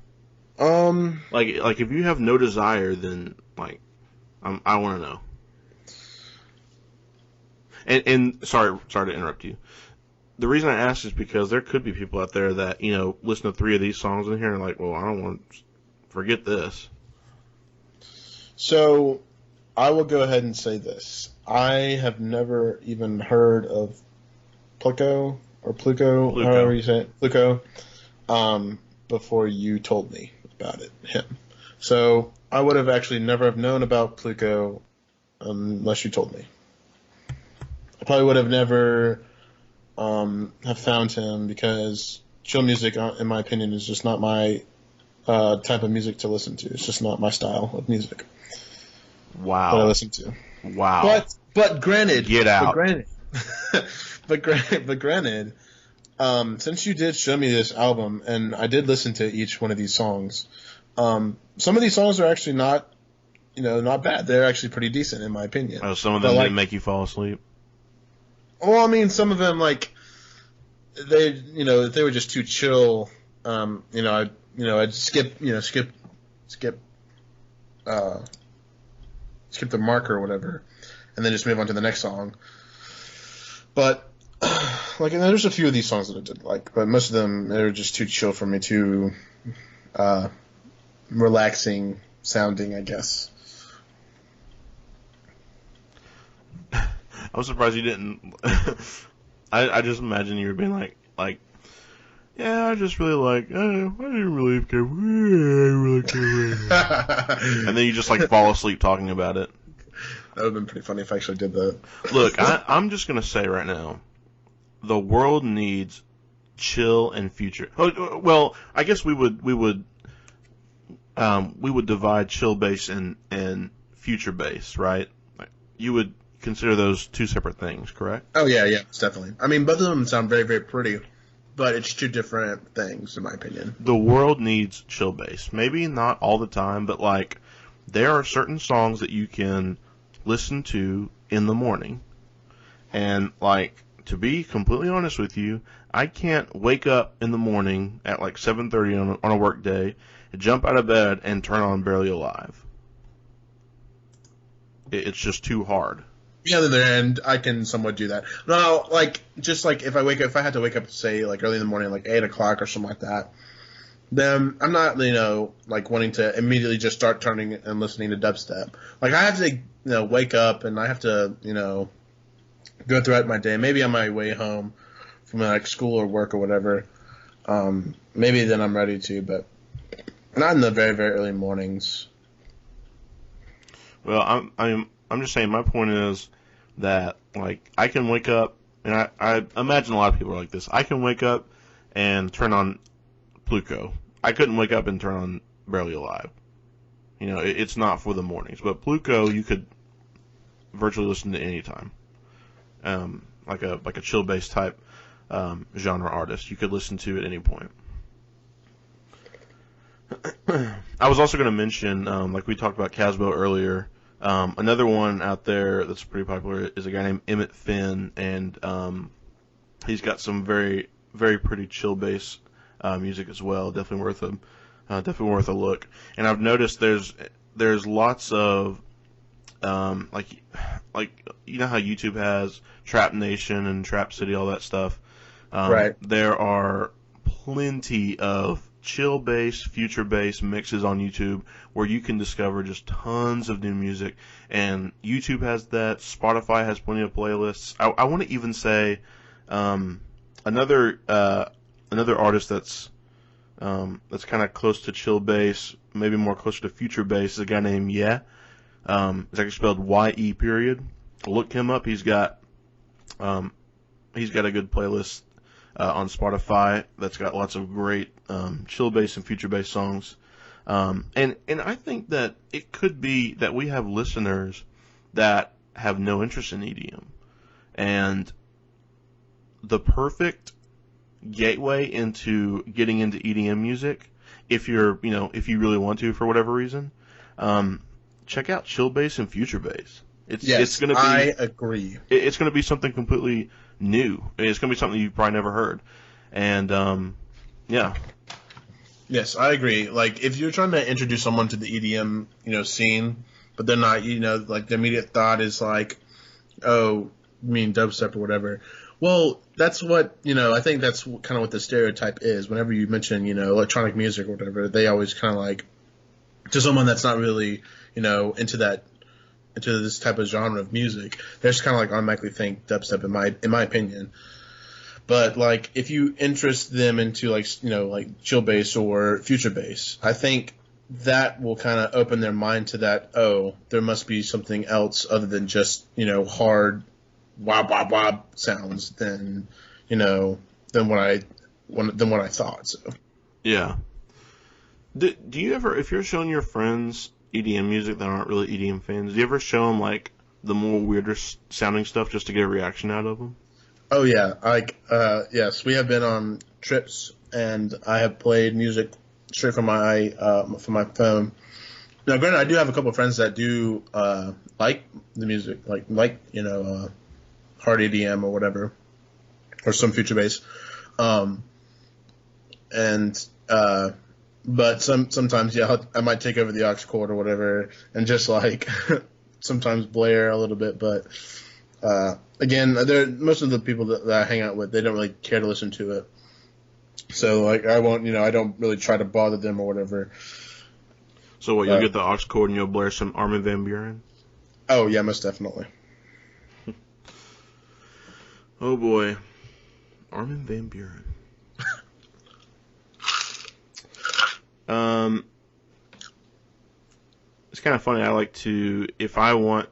Like if you have no desire, then like I want to know. And sorry to interrupt you. The reason I ask is because there could be people out there that, listen to 3 of these songs in here and are like, well, I don't want to forget this. So, I will go ahead and say this. I have never even heard of Pluko, however you say it, Pluko, before you told me about him. So, I would have actually never have known about Pluko unless you told me. I probably would have never have found him because chill music, in my opinion, is just not my type of music to listen to. It's just not my style of music. Wow. That I listen to. Wow. But granted, get out. But granted, since you did show me this album and I did listen to each one of these songs, some of these songs are actually not bad. They're actually pretty decent in my opinion. Oh, some of them didn't make you fall asleep. Well, some of them, like, they were just too chill. I'd skip the marker or whatever, and then just move on to the next song. But like, and there's a few of these songs that I did like, but most of them they were just too chill for me, too relaxing sounding, I guess. I'm surprised you didn't. I just imagine you were being like, yeah, I just really like. I didn't really care. I really care. And then you just like fall asleep talking about it. That would have been pretty funny if I actually did that. Look, I'm just gonna say right now, the world needs chill and future. Oh, well, I guess we would divide chill bass and future bass, right? You would consider those 2 separate things, correct? Oh, yeah, definitely. both of them sound very, very pretty, but it's 2 different things, in my opinion. The world needs chill bass. Maybe not all the time, but, like, there are certain songs that you can listen to in the morning. And, like, to be completely honest with you, I can't wake up in the morning at, like, 7:30 on a work day, jump out of bed, and turn on Barely Alive. It's just too hard. On the other end, I can somewhat do that. No, like, just like if I had to wake up, say, like early in the morning, like 8 o'clock or something like that, then I'm not, like wanting to immediately just start turning and listening to dubstep. Like, I have to, wake up and I have to, go throughout my day. Maybe on my way home from like school or work or whatever. Maybe then I'm ready to, but not in the very, very early mornings. Well, I'm just saying, my point is that, like, I can wake up, and I imagine a lot of people are like this. I can wake up and turn on Pluko. I couldn't wake up and turn on Barely Alive. It's not for the mornings. But Pluko, you could virtually listen to any time. Like a chill bass type genre artist, you could listen to at any point. I was also going to mention, like we talked about Casbo earlier, another one out there that's pretty popular is a guy named Emmett Finn, and he's got some very, very pretty chill bass music as well. Definitely worth a look. And I've noticed there's lots of like you know how YouTube has Trap Nation and Trap City, all that stuff. Right. There are plenty of chill bass, future bass mixes on YouTube where you can discover just tons of new music. And YouTube has that. Spotify has plenty of playlists. I want to even say another artist that's kind of close to chill bass, maybe more closer to future bass, is a guy named Yeah. It's actually spelled Y-E period. Look him up. He's got a good playlist on Spotify that's got lots of great chill bass and future bass songs. And I think that it could be that we have listeners that have no interest in EDM. And the perfect gateway into getting into EDM music, if you really want to for whatever reason, check out chill bass and future bass. It's going to be. I agree. It's going to be something completely new. It's going to be something you've probably never heard, and yeah. Yes, I agree. Like if you're trying to introduce someone to the EDM, scene, but they're not, like the immediate thought is like, oh, you mean dubstep or whatever. Well, that's what, I think that's kind of what the stereotype is. Whenever you mention, electronic music or whatever, they always kind of like, to someone that's not really, into this type of genre of music, they just kind of like automatically think dubstep in my opinion. But like if you interest them into like chill bass or future bass, I think that will kind of open their mind to that. Oh, there must be something else other than just hard wah wah wah sounds than what I thought. So yeah. Do you ever, if you're showing your friends EDM music that aren't really EDM fans, do you ever show them like the more weirder sounding stuff just to get a reaction out of them? Oh yeah, yes, we have been on trips and I have played music straight from my phone. Now, granted, I do have a couple of friends that do like the music, like hard EDM or whatever, or some future bass, but sometimes I might take over the aux cord or whatever and just like sometimes blare a little bit, but again, most of the people that I hang out with, they don't really care to listen to it. So like I won't, I don't really try to bother them or whatever. So what, you'll get the aux cord and you'll blare some Armin van Buuren? Oh yeah, most definitely. Oh boy, Armin van Buuren. It's kind of funny. I like to, if I want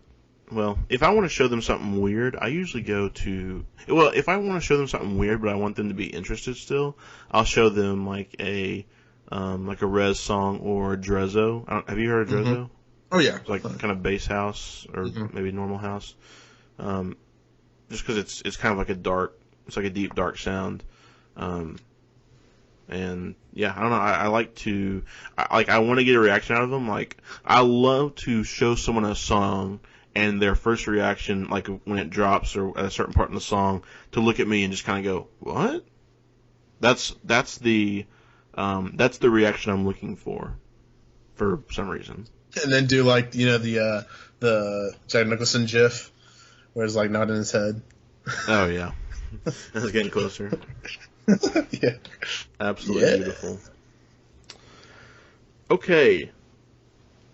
to show them something weird, I usually go to, if I want to show them something weird, but I want them to be interested still, I'll show them like a Rez song or Drezzo. Have you heard of Drezzo? Mm-hmm. Oh yeah. It's like kind of bass house or maybe normal house. Just because it's kind of like it's like a deep dark sound. And yeah, I don't know. I like to, I want to get a reaction out of them. Like I love to show someone a song and their first reaction, like when it drops or at a certain part in the song, to look at me and just kind of go, "What?" That's the reaction I'm looking for some reason. And then do like the Jack Nicholson GIF where it's like nodding his head. Oh yeah, that's getting closer. Yeah. Absolutely beautiful. Okay.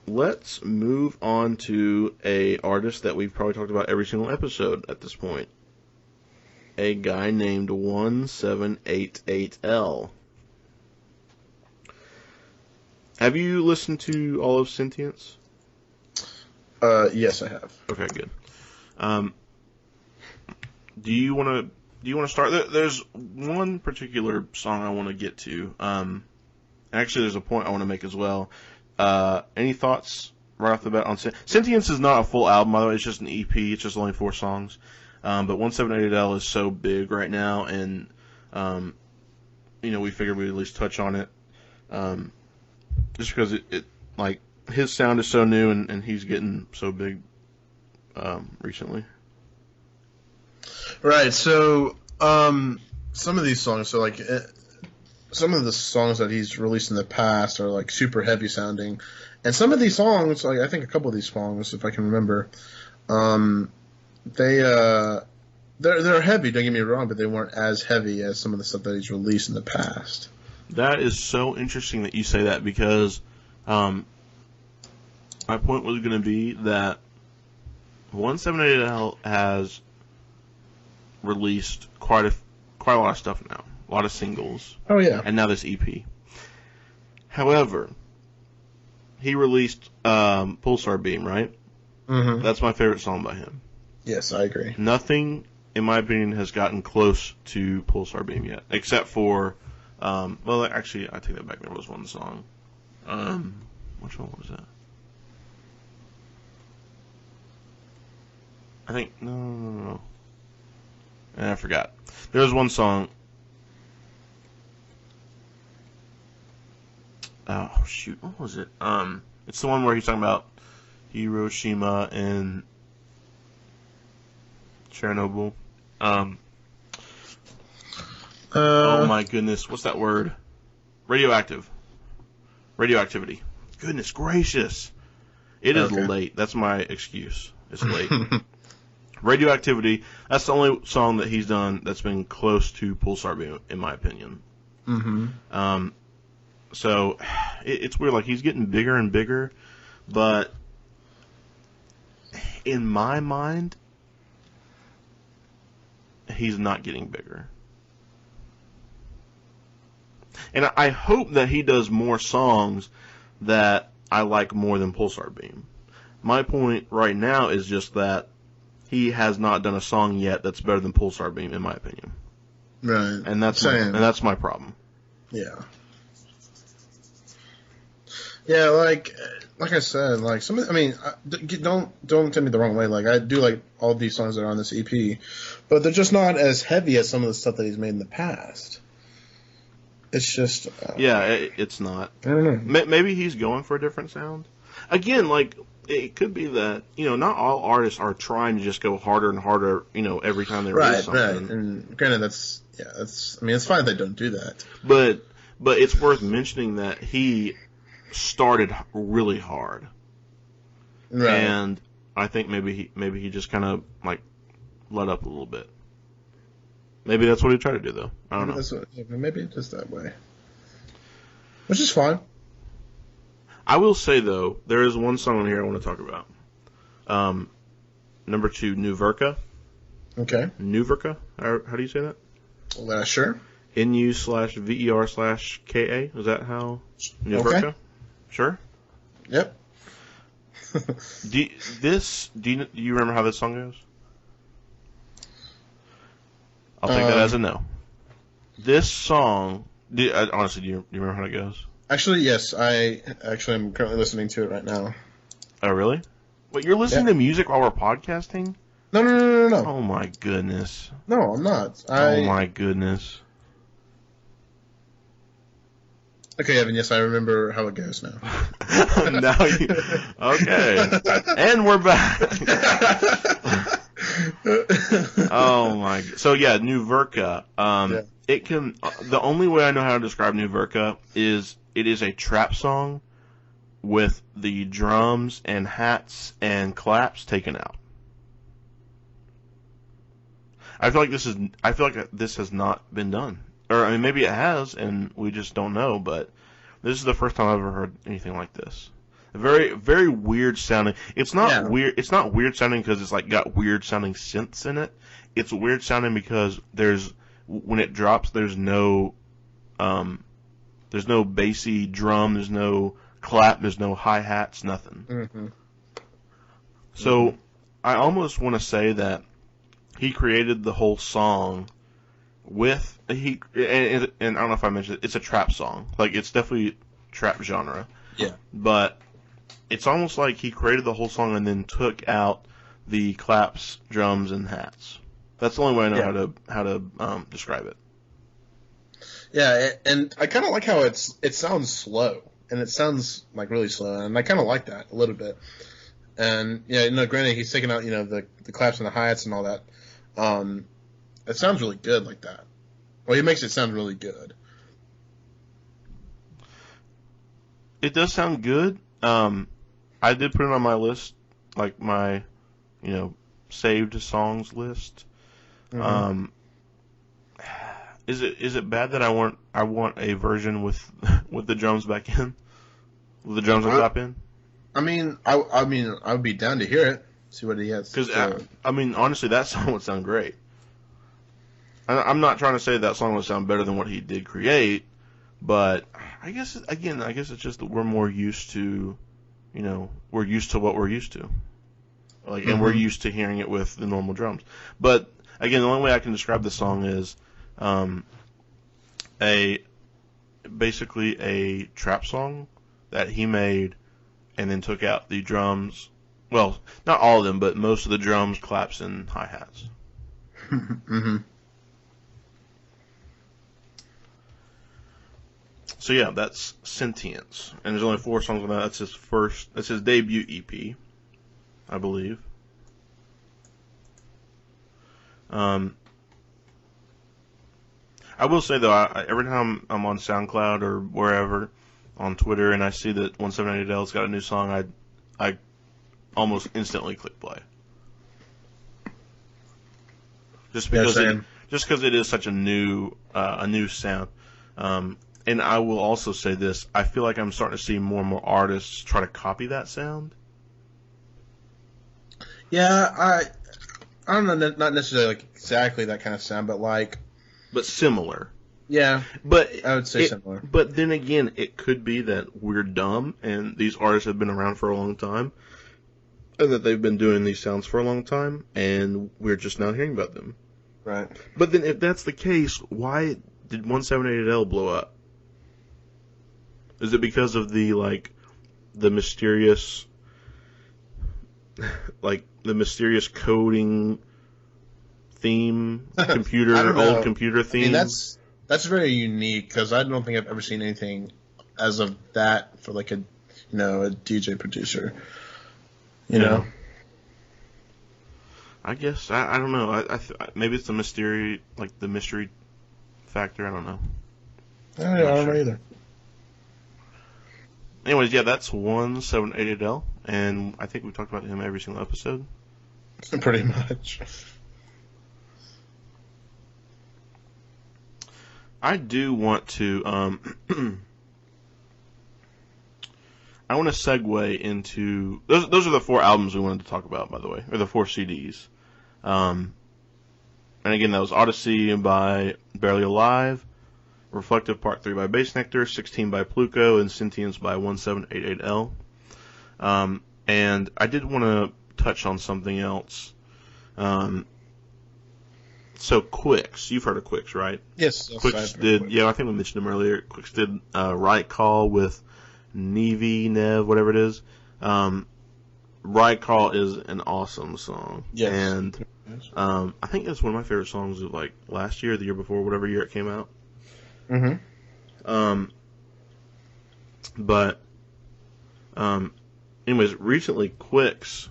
Let's move on to a artist that we've probably talked about every single episode at this point. A guy named 1788L. Have you listened to all of Sentience? Yes, I have. Okay, good. Do you want to start? There's one particular song I want to get to. Actually, there's a point I want to make as well. Any thoughts right off the bat on Sentience is not a full album, by the way. It's just an EP. It's just only 4 songs. But 178L is so big right now, and we figured we'd at least touch on it, just because it like his sound is so new, and he's getting so big recently. Right. So some of these songs, some of the songs that he's released in the past are like super heavy sounding, and some of these songs, like I think a couple of these songs, if I can remember, they're heavy. Don't get me wrong, but they weren't as heavy as some of the stuff that he's released in the past. That is so interesting that you say that, because my point was going to be that 178L has released quite a lot of stuff now, a lot of singles. Oh yeah, and now this EP. However, he released Pulsar Beam, right? Mm-hmm. That's my favorite song by him. Yes, I agree. Nothing, in my opinion, has gotten close to Pulsar Beam yet, except for, well, actually, I take that back. There was one song. Which one was that? I think, no. I forgot. There was one song. Oh, shoot. What was it? It's the one where he's talking about Hiroshima and Chernobyl. Oh my goodness. What's that word? Radioactivity. Goodness gracious. It is late. That's my excuse. It's late. Radioactivity, that's the only song that he's done that's been close to Pulsar Beam, in my opinion. Mm-hmm. So, it's weird. Like, he's getting bigger and bigger, but in my mind, he's not getting bigger. And I hope that he does more songs that I like more than Pulsar Beam. My point right now is just that he has not done a song yet that's better than Pulsar Beam, in my opinion. Right. And that's my problem. Yeah. Yeah, like I said, like don't take me the wrong way. Like, I do like all these songs that are on this EP, but they're just not as heavy as some of the stuff that he's made in the past. It's just it's not. I don't know. Maybe he's going for a different sound. Again, like, it could be that, not all artists are trying to just go harder and harder, every time they release something. Right. And granted, it's fine if they don't do that. But it's worth mentioning that he started really hard. Right. And I think maybe he just kind of, like, let up a little bit. Maybe that's what he tried to do, though. I don't know. Maybe it's just that way. Which is fine. I will say, though, there is one song on here I want to talk about. Number 2, Nuverka. Okay. Nuverka? How do you say that? Sure. NU/VER/KA? Is that how? Nuverka? Okay. Sure? Yep. Do you remember how this song goes? I'll take that as a no. This song, honestly, do you remember how it goes? Actually, yes. I'm currently listening to it right now. Oh, really? Wait, you're listening to music while we're podcasting? No. Oh, my goodness. No, I'm not. Oh, my goodness. Okay, Evan, yes, I remember how it goes now. Okay. And we're back. Oh, my. So, yeah, Nuverka. It can. The only way I know how to describe Nuverka is it is a trap song with the drums and hats and claps taken out. I feel like this has not been done, or I mean maybe it has and we just don't know. But this is the first time I've ever heard anything like this. Very, very weird sounding. It's not weird. It's not weird sounding because it's like got weird sounding synths in it. It's weird sounding because when it drops, there's no bassy drum, there's no clap, there's no hi-hats, nothing. Mm-hmm. So I almost want to say that he created the whole song and I don't know if I mentioned it, it's a trap song. Like, it's definitely trap genre. Yeah. But it's almost like he created the whole song and then took out the claps, drums, and hats. That's the only way I know how to describe it. Yeah, and I kind of like how it sounds slow, and it sounds like really slow, and I kind of like that a little bit. And granted, he's taking out the claps and the hi-hats and all that. It sounds really good like that. Well, he makes it sound really good. It does sound good. I did put it on my list, like my, saved songs list. Mm-hmm. Is it bad that I want a version with the drums back in, with the drums on top in? I mean, I would be down to hear it, see what he has. Because honestly, that song would sound great. I'm not trying to say that song would sound better than what he did create, but I guess it's just that we're more used to, we're used to what we're used to, and we're used to hearing it with the normal drums. But again, the only way I can describe the song is, basically a trap song that he made, and then took out the drums. Well, not all of them, but most of the drums, claps, and hi hats. Mm-hmm. So yeah, that's Sentience, and there's only 4 songs on that. That's his debut EP, I believe. I will say though, every time I'm on SoundCloud or wherever, on Twitter, and I see that 178L's got a new song, I almost instantly click play. Just because it is such a new sound. And I will also say this: I feel like I'm starting to see more and more artists try to copy that sound. Yeah, I don't know, not necessarily like exactly that kind of sound, but similar. Yeah, but I would say similar. But then again, it could be that we're dumb, and these artists have been around for a long time, and that they've been doing these sounds for a long time, and we're just now hearing about them. Right. But then, if that's the case, why did 178L blow up? Is it because of the mysterious, the mysterious coding theme, old computer theme? I mean, that's very unique, because I don't think I've ever seen anything as of that for a DJ producer. You know. I guess I don't know. Maybe it's the mystery factor. I don't know. I don't know either. Anyways, yeah, that's 178L, and I think we talked about him every single episode. Pretty much. I do want to I want to segue into those are the 4 albums we wanted to talk about, by the way, or the 4 CDs. And again, that was Odyssey by Barely Alive, Reflective Part 3 by Bassnectar, 16 by Pluko, and Sentience by 178L. And I did want to touch on something else. So Quicks, you've heard of Quicks, right? Yes. Quicks did, I think we mentioned him earlier. Quicks did Right Call with Nev, whatever it is. Right Call is an awesome song. Yes. And I think it's one of my favorite songs of last year, the year before, whatever year it came out. Mm-hmm. But anyways, recently Quicks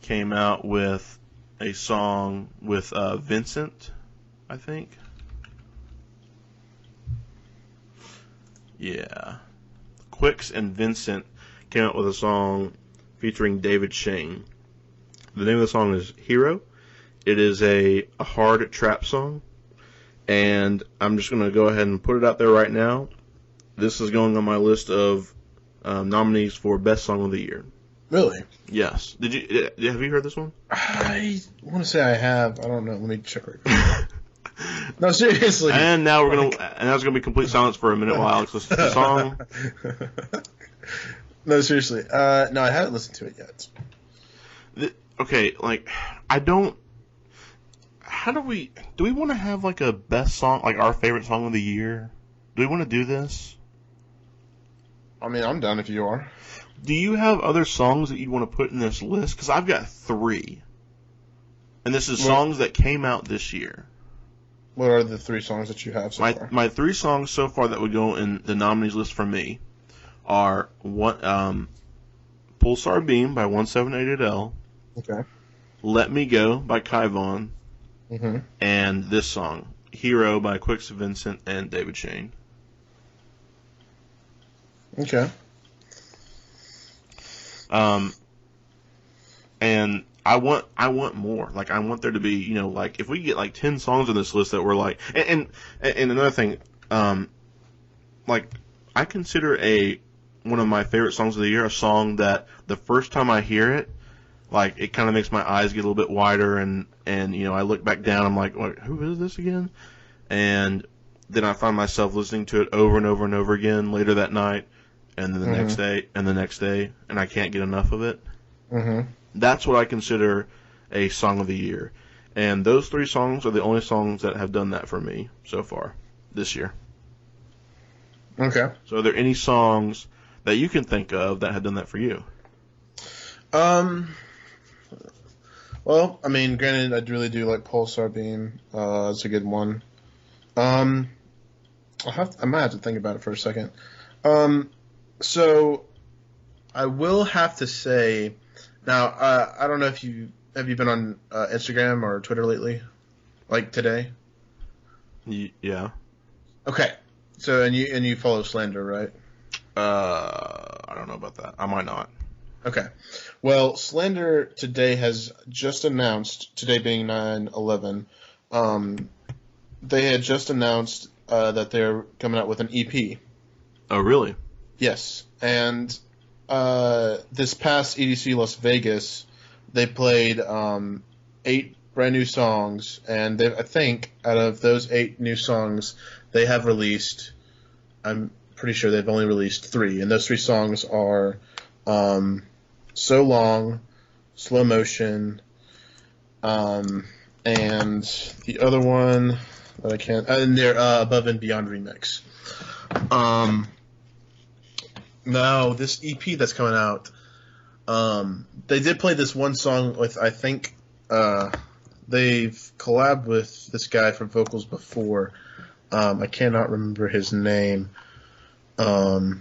came out with a song with Vincent, I think. Yeah. Quicks and Vincent came out with a song featuring David Shane. The name of the song is Hero. It is a hard trap song, and I'm just going to go ahead and put it out there right now. This is going on my list of nominees for Best Song of the Year. Really? Yes. Have you heard this one? I want to say I have. I don't know. Let me check it. No, seriously. And now it's gonna be complete silence for a minute while Alex listens to the song. No, seriously. No, I haven't listened to it yet. Okay, I don't. Do we want to have a best song, our favorite song of the year? Do we want to do this? I mean, I'm done if you are. Do you have other songs that you want to put in this list? Because I've got 3. And this is songs that came out this year. What are the 3 songs that you have so far? My 3 songs so far that would go in the nominees list for me are Pulsar Beam by 178L. Okay. Let Me Go by Kai Vaughn. Mm-hmm. And this song, Hero by Quicks Vincent and David Shane. Okay. And I want more. Like, I want there to be, like, if we get like 10 songs on this list that were like, and another thing, like, I consider one of my favorite songs of the year a song that the first time I hear it, like, it kind of makes my eyes get a little bit wider, and I look back down, I'm like, who is this again? And then I find myself listening to it over and over and over again later that night, and then the next day, and the next day, and I can't get enough of it. Mm-hmm. That's what I consider a song of the year. And those 3 songs are the only songs that have done that for me so far this year. Okay. So are there any songs that you can think of that have done that for you? Well, I mean, granted, I really do like Pulsar Beam. It's a good one. I might have to think about it for a second. So I will have to say, now, I don't know if have you been on Instagram or Twitter lately, like today? Yeah. Okay. So and you follow Slander, right? I don't know about that. I might not. Okay. Well, Slander today has just announced, today being 9/11, they had just announced that they're coming out with an EP. Oh, really? Yes. And this past EDC Las Vegas, they played 8 brand new songs, and I think out of those 8 new songs, they have released, I'm pretty sure they've only released 3, and those 3 songs are So Long, Slow Motion, and the other one that I can't, and they're Above and Beyond remix. Now, this EP that's coming out, they did play this one song with, I think, they've collabed with this guy from vocals before. I cannot remember his name. I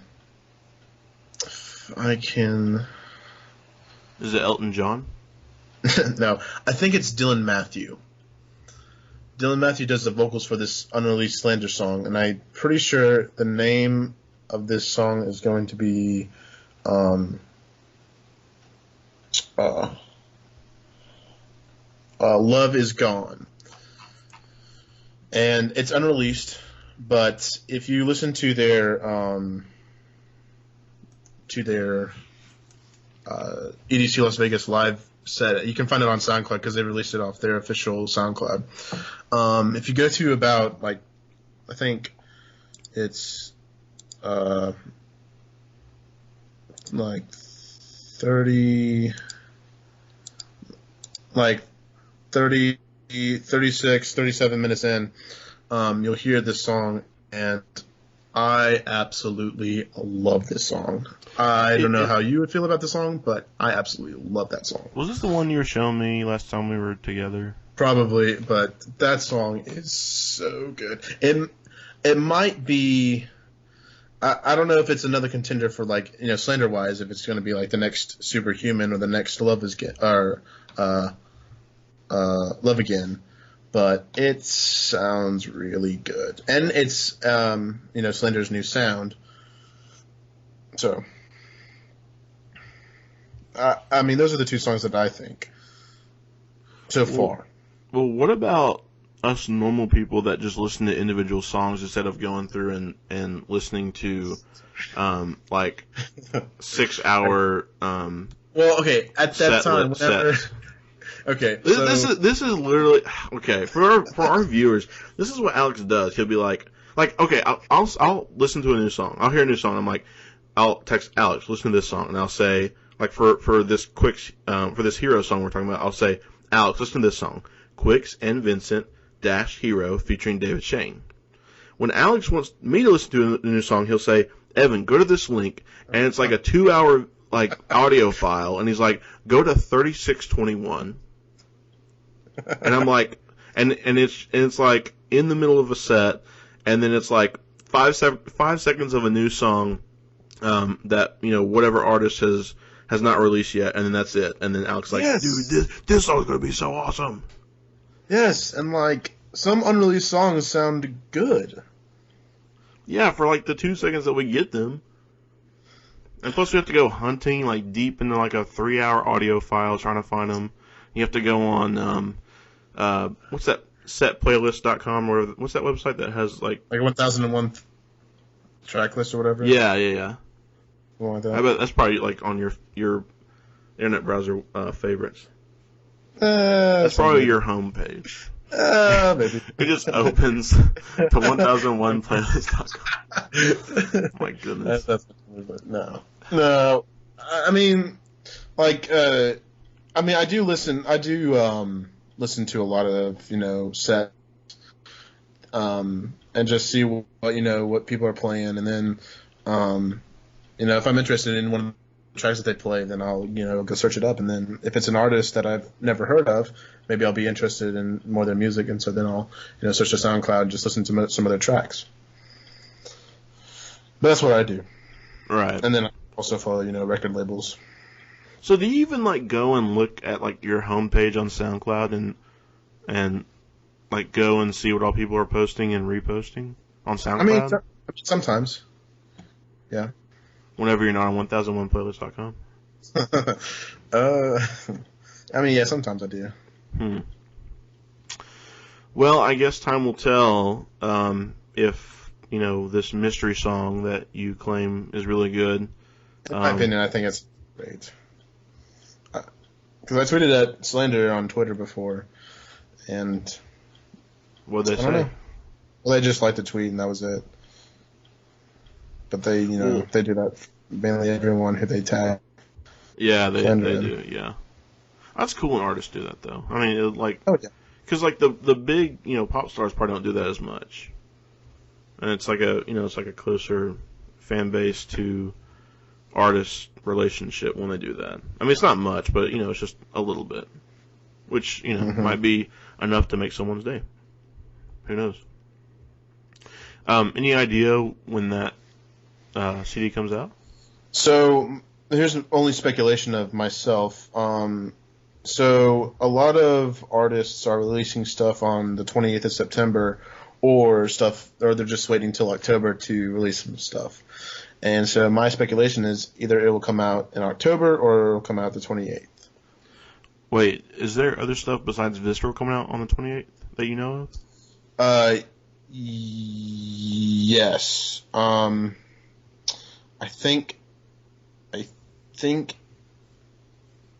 can... Is it Elton John? No, I think it's Dylan Matthew. Dylan Matthew does the vocals for this unreleased Slander song, and I'm pretty sure the name of this song is going to be Love Is Gone. And it's unreleased, but if you listen to their EDC Las Vegas live set, you can find it on SoundCloud because they released it off their official SoundCloud. If you go to about, like, I think it's like 36, 37 minutes in, you'll hear this song, and I absolutely love this song. I don't know how you would feel about the song, but I absolutely love that song. Was this the one you were showing me last time we were together? Probably, but that song is so good. It might be... I don't know if it's another contender for, like, Slander-wise, if it's going to be like the next Superhuman or the next Love Again, but it sounds really good, and it's Slender's new sound. So, I mean, those are the 2 songs that I think so far. Well, what about us normal people that just listen to individual songs instead of going through and listening to like 6-hour well, okay, at that time, whenever. Okay, so... this is literally okay for our viewers. This is what Alex does. He'll be like okay, I'll listen to a new song. I'll hear a new song. I'm like, I'll text Alex, listen to this song, and I'll say, like, for this for this Hero song we're talking about, I'll say, Alex, listen to this song, Quicks and Vincent - Hero featuring David Shane. When Alex wants me to listen to a new song, he'll say, Evan, go to this link, and it's like a 2-hour like audio file, and he's like, go to 3621, and I'm like, and it's like in the middle of a set, and then it's like 5 seconds of a new song that whatever artist has not released yet, and then that's it, and then Alex is like, dude, this song's gonna be so awesome. Yes, and like some unreleased songs sound good. Yeah, for like the 2 seconds that we get them. And plus we have to go hunting like deep into like a 3-hour audio file trying to find them. You have to go on, what's that, setplaylist.com, or what's that website that has like 1001 track list or whatever? Yeah. Like that. I bet that's probably like on your internet browser favorites. That's probably your homepage. Maybe. It just opens to 1001playlist.com. My goodness. No. I mean, like, I do listen to a lot of, sets, and just see what people are playing, and then, if I'm interested in one of the tracks that they play, then I'll, go search it up, and then if it's an artist that I've never heard of, maybe I'll be interested in more of their music, and so then I'll, search the SoundCloud and just listen to some of their tracks. But that's what I do. Right. And then I also follow, record labels. So do you even like go and look at like your homepage on SoundCloud and like go and see what all people are posting and reposting on SoundCloud? I mean, sometimes. Yeah. Whenever you're not on 1001playlist.com? Yeah, sometimes I do. Well, I guess time will tell if, this mystery song that you claim is really good. In my opinion, I think it's great. Because I tweeted at Slander on Twitter before, and... What'd they say? Know. Well, they just liked the tweet, and that was it. But they, they do that mainly everyone who they tag. Yeah, they do, yeah. That's cool when artists do that, though. I mean, because like the big, pop stars probably don't do that as much. And it's like a closer fan base to artist relationship when they do that. I mean, it's not much, but it's just a little bit, which might be enough to make someone's day. Who knows? Any idea when that CD comes out? So here's only speculation of myself. So a lot of artists are releasing stuff on the 28th of September, or they're just waiting till October to release some stuff. And so my speculation is either it will come out in October or it will come out the 28th. Wait, is there other stuff besides Visceral coming out on the 28th that you know of? Yes. I think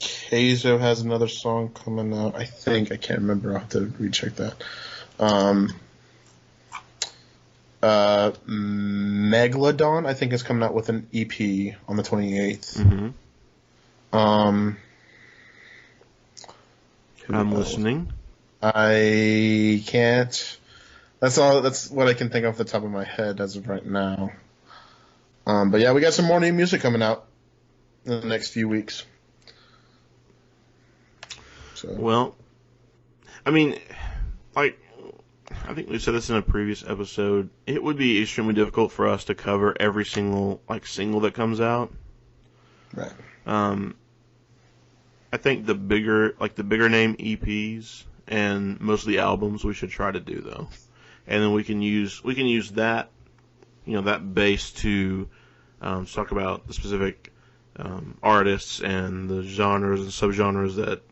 Keizo has another song coming out. I can't remember. I'll have to recheck that. Megalodon, I think, is coming out with an EP on the 28th. Mm-hmm. I'm else? listening. I can't. That's all. That's what I can think off the top of my head as of right now. But yeah, we got some more new music coming out in the next few weeks. So. Well, I mean, like, I think we said this in a previous episode. It would be extremely difficult for us to cover every single single that comes out. Right. I think the bigger name EPs and most of the albums we should try to do though, and then we can use that that base to talk about the specific artists and the genres and subgenres that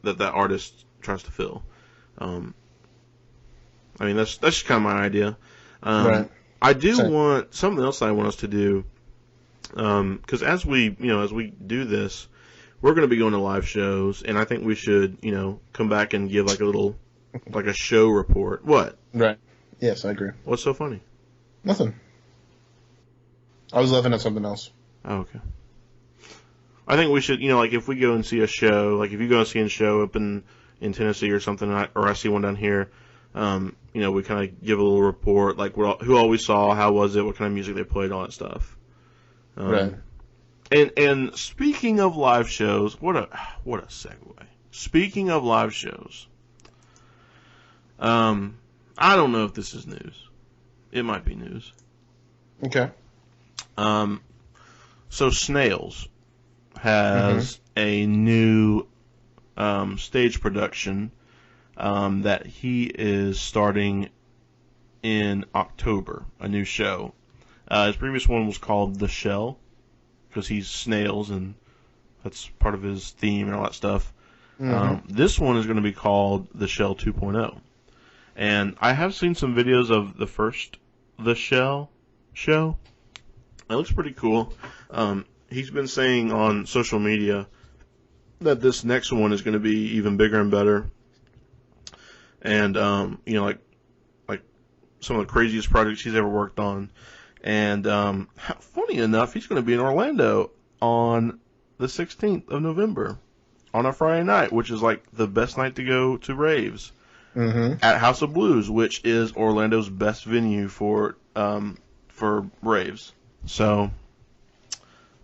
that artist tries to fill. I mean that's just kind of my idea. Right. I do want something else I want us to do, because as we do this, we're going to be going to live shows, and I think we should come back and give a show report. What? Right. Yes, I agree. What's so funny? Nothing. I was laughing at something else. Oh, okay. I think we should, if we go and see a show, if you go and see a show up in Tennessee or something, or I see one down here, We kind of give a little report, like who all we saw, how was it, what kind of music they played, all that stuff. Right. And speaking of live shows, what a segue. Speaking of live shows, I don't know if this is news. It might be news. Okay. So Snails has a new stage production that he is starting in October, a new show. His previous one was called The Shell, because he's Snails, and that's part of his theme and all that stuff. This one is going to be called The Shell 2.0. And I have seen some videos of the first The Shell show. It looks pretty cool. He's been saying on social media that this next one is going to be even bigger and better. And, like some of the craziest projects he's ever worked on. And funny enough, he's going to be in Orlando on the 16th of November on a Friday night, which is like the best night to go to raves at House of Blues, which is Orlando's best venue for raves. So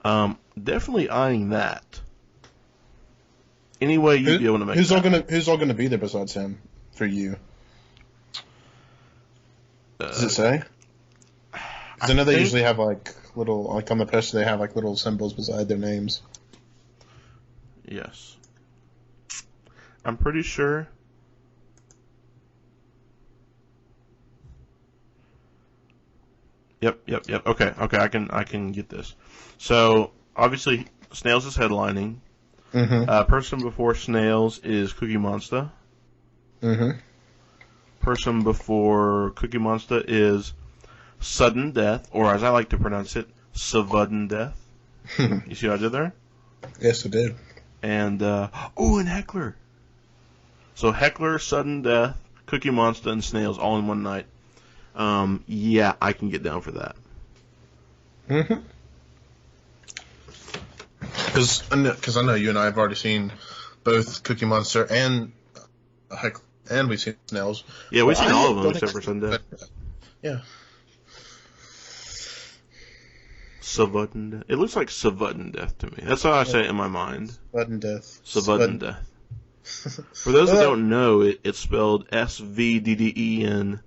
definitely eyeing that. Anyway, you'd be able to make who's all gonna be there besides him for you? Does it say? Because I know they usually have like little, like on the poster, they have like little symbols beside their names. Yes. I'm pretty sure. Yep. Okay, I can get this. So, obviously, Snails is headlining. Person before Snails is Cookie Monster. Person before Cookie Monster is Sudden Death, or as I like to pronounce it, Sudden Death. You see what I did there? Yes, I did. And, and Heckler. So Heckler, Sudden Death, Cookie Monster, and Snails all in one night. Yeah, I can get down for that. Because I know you and I have already seen both Cookie Monster and Heckler, and we've seen Snails. Yeah, we've seen all of them except for Sudden Death. Yeah. Sudden Death. It looks like Sudden Death to me. That's how I say it in my mind. Sudden Death. Sudden Death. For those that don't know, it's spelled SVDDENDEATH.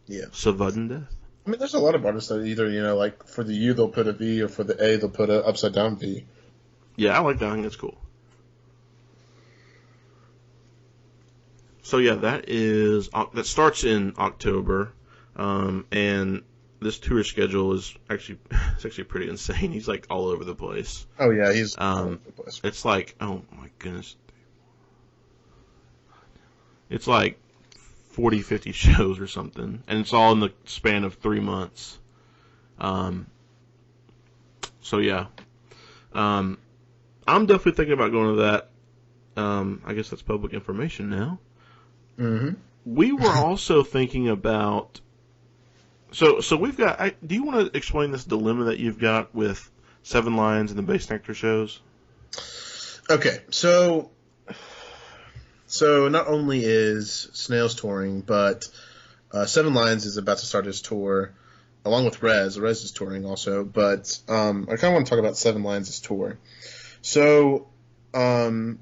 Yeah. Sudden Death. I mean, there's a lot of artists that either, like for the U they'll put a V, or for the A they'll put an upside down V. Yeah, I like that. I think that's cool. So yeah, that starts in October, and this tour schedule is actually pretty insane. He's like all over the place. Oh yeah, he's all over the place. It's like, oh my goodness, it's like 40, 50 shows or something, and it's all in the span of 3 months. So yeah, I'm definitely thinking about going to that. I guess that's public information now. We were also thinking about. So we've got. Do you want to explain this dilemma that you've got with Seven Lions and the Bassnectar shows? Okay, so not only is Snails touring, but Seven Lions is about to start his tour, along with Rez. Rez is touring also, but I kind of want to talk about Seven Lions' tour. So, Seven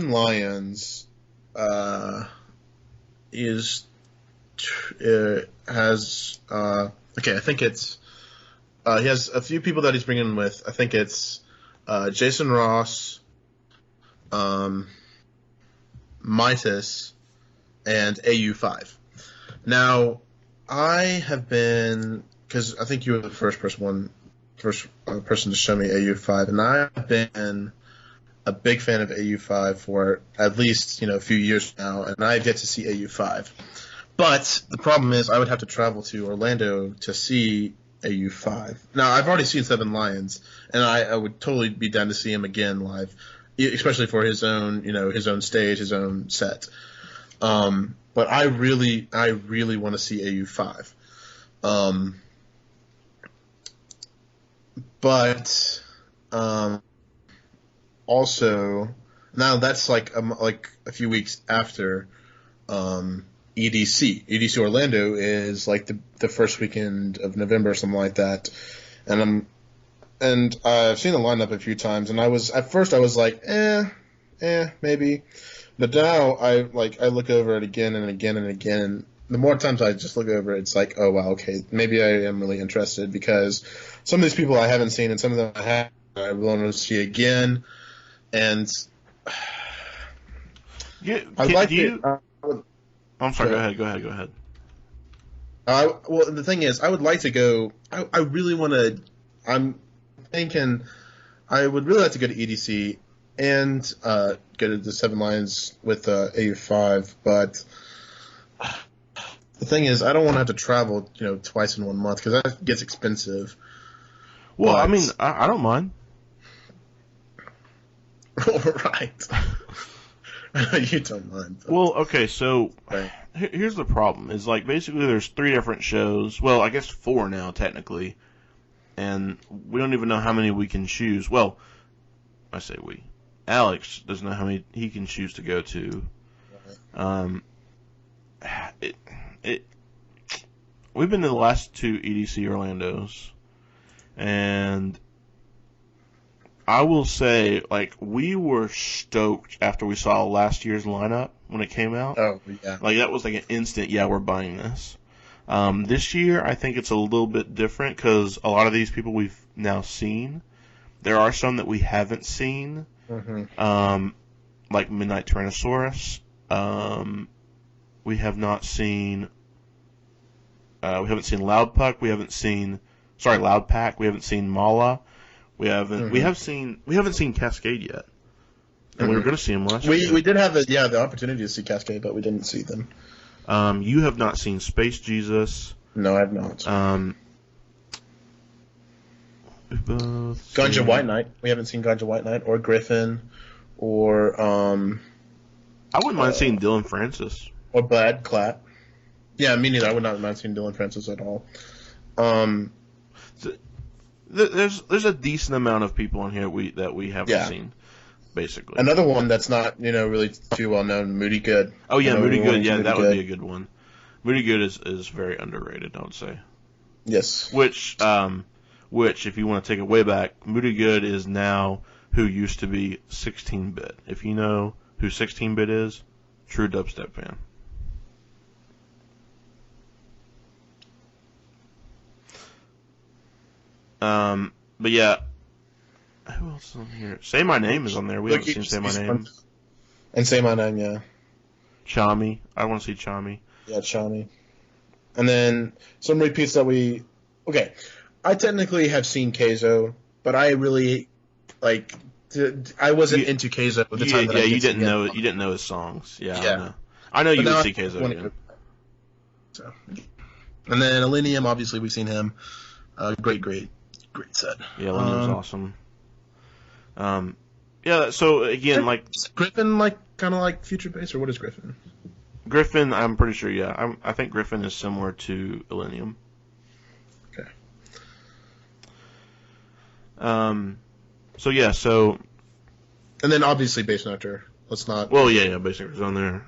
Lions has I think it's he has a few people that he's bringing with. I think it's Jason Ross, Midas, and AU5. Now, I have been, because I think you were the first person to show me AU5, and I've been a big fan of AU5 for at least a few years now, and I have yet to see AU5. But the problem is I would have to travel to Orlando to see AU5. Now, I've already seen Seven Lions, and I would totally be down to see him again live, especially for his own, his own stage, his own set. But I really want to see AU5. But also, Now that's like a few weeks after EDC. EDC Orlando is like the first weekend of November or something like that. And I've seen the lineup a few times, and at first I was like, maybe. But now I look over it again and again and again, and the more times I just look over it, it's like, oh wow, okay, maybe I am really interested, because some of these people I haven't seen and some of them I want to see again. And I'm sorry. Go ahead. Well, the thing is, I would like to go. I really want to. I'm thinking I would really like to go to EDC and go to the Seven Lions with AU5, but the thing is, I don't want to have to travel, twice in 1 month, because that gets expensive. Well, I mean, I don't mind. Right. You don't mind. But... Well, okay, so here's the problem. Is like basically there's 3 different shows. Well, I guess 4 now technically, and we don't even know how many we can choose. Well, I say we. Alex doesn't know how many he can choose to go to. We've been to the last 2 EDC Orlandos, and I will say, like, we were stoked after we saw last year's lineup when it came out. Oh, yeah. Like, that was like an instant, yeah, we're buying this. This year, I think it's a little bit different because a lot of these people we've now seen. There are some that we haven't seen, like Midnight Tyrannosaurus. We have not seen. We haven't seen Loudpack. We haven't seen Mala. We haven't seen Cascade yet, and we were going to see them last year. We did have the opportunity to see Cascade, but we didn't see them. You have not seen Space Jesus. No, I have not. Ganja White Knight. We haven't seen Ganja White Knight or Griffin, or I wouldn't mind seeing Dylan Francis or Bad Clap. Yeah, me neither. I would not mind seeing Dylan Francis at all. There's a decent amount of people on here that we haven't seen, basically. Another one that's not really too well known, Moody Good. Oh yeah, Moody Good. Yeah, that would be a good one. Moody Good is very underrated, I would say. Yes. Which if you want to take it way back, Moody Good is now who used to be 16-bit. If you know who 16-bit is, true dubstep fan. But yeah, who else is on here? Say My Name is on there. We haven't seen Say My Name. And Say My Name, yeah. Chami. I want to see Chami. Yeah, Chami. And then some repeats that okay. I technically have seen Keizo, but I really, I wasn't into Keizo at the time. You didn't know his songs. Yeah. I know you would see Keizo again. So. And then Elenium, obviously we've seen him. Great set. Yeah, Elenium's awesome. Yeah, so again, is Griffin kind of like future bass, or what is Griffin? Griffin, I'm pretty sure. Yeah, I think Griffin is similar to Elenium. Okay. So yeah, and then obviously Bassnectar. Let's not. Well, yeah, Bassnectar's on there.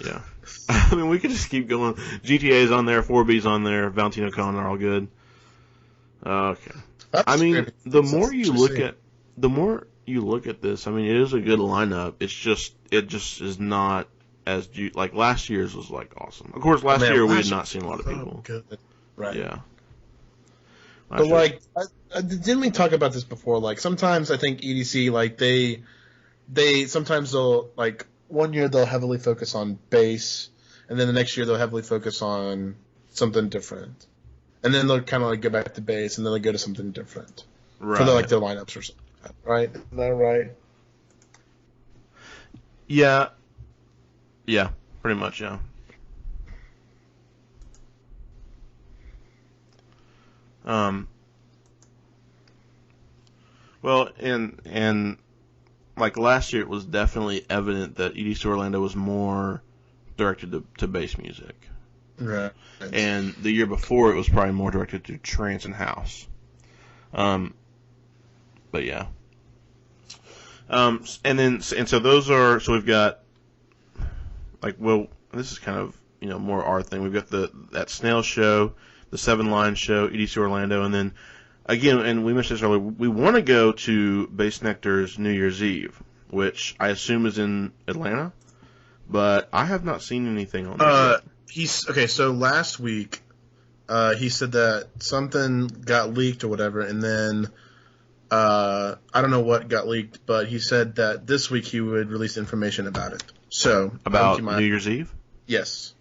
Yeah. I mean, we could just keep going. GTA's on there, 4B's on there, Valentino Con are all good. Okay. I mean, the more you look at this, I mean, it is a good lineup. It just is not as like last year's was awesome. Of course, last year we had not seen a lot of people. Good. Right. Yeah. But didn't we talk about this before? Sometimes I think EDC they sometimes they'll 1 year they'll heavily focus on bass, and then the next year they'll heavily focus on something different, and then they'll kind of go back to bass, and then they'll go to something different for their lineups or something. Right? Is that right? Yeah. Yeah. Pretty much. Yeah. Well, and last year, it was definitely evident that EDC Orlando was more directed to bass music. Right. And the year before, it was probably more directed to trance and house. But yeah. And so those are, so we've got, like, well, this is kind of, more our thing. We've got that Snail show, the 7 Line show, EDC Orlando, and then, again, and we mentioned this earlier, we want to go to Bassnectar's New Year's Eve, which I assume is in Atlanta, but I have not seen anything on that yet. So last week, he said that something got leaked or whatever, and then I don't know what got leaked, but he said that this week he would release information about it. So about New Year's Eve? Yes.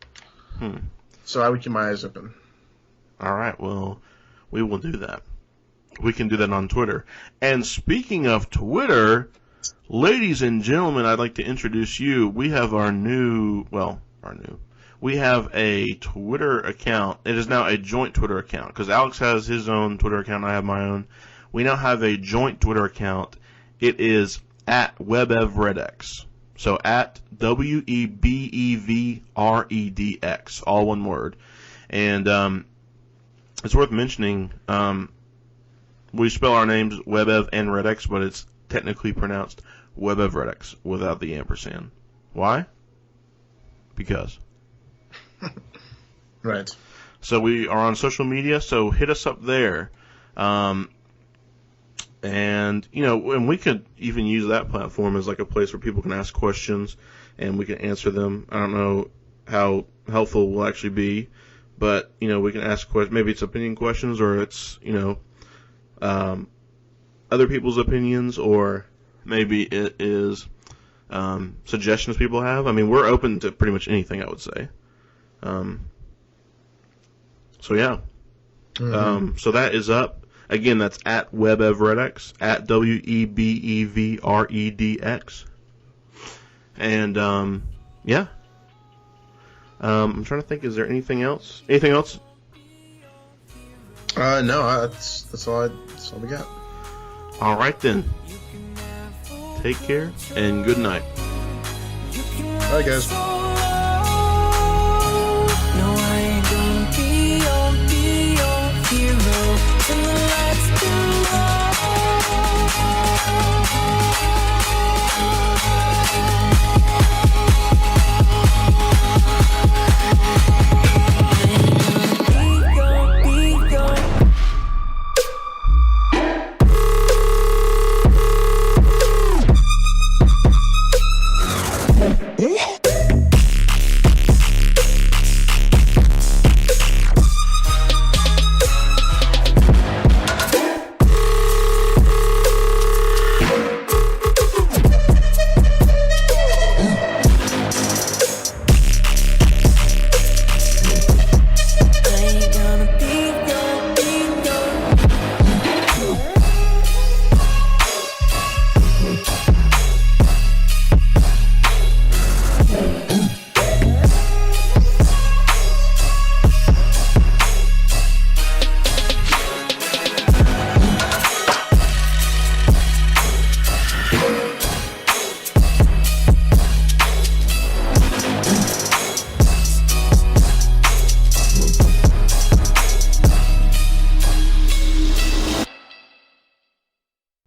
So I would keep my eyes open. All right, well, we will do that. We can do that on Twitter. And speaking of Twitter, ladies and gentlemen, I'd like to introduce you. We have we have a Twitter account. It is now a joint Twitter account because Alex has his own Twitter account. I have my own. We now have a joint Twitter account. It is at WEBev RedX. So at WEBev RedX, all one word. And it's worth mentioning, we spell our names WEBev and RedX, but it's technically pronounced WEBev RedX without the ampersand. Why? Because. Right. So we are on social media, so hit us up there. And we could even use that platform as like a place where people can ask questions and we can answer them. I don't know how helpful we'll actually be, but, we can ask questions. Maybe it's opinion questions or it's, other people's opinions, or maybe it is suggestions people have. I mean, we're open to pretty much anything, I would say. So, yeah. So that is up. Again, that's at WEBev RedX, at WEBev RedX. And, yeah. I'm trying to think, is there anything else? Anything else? No, that's all we got. All right, then. Take care, and good night. Bye, guys.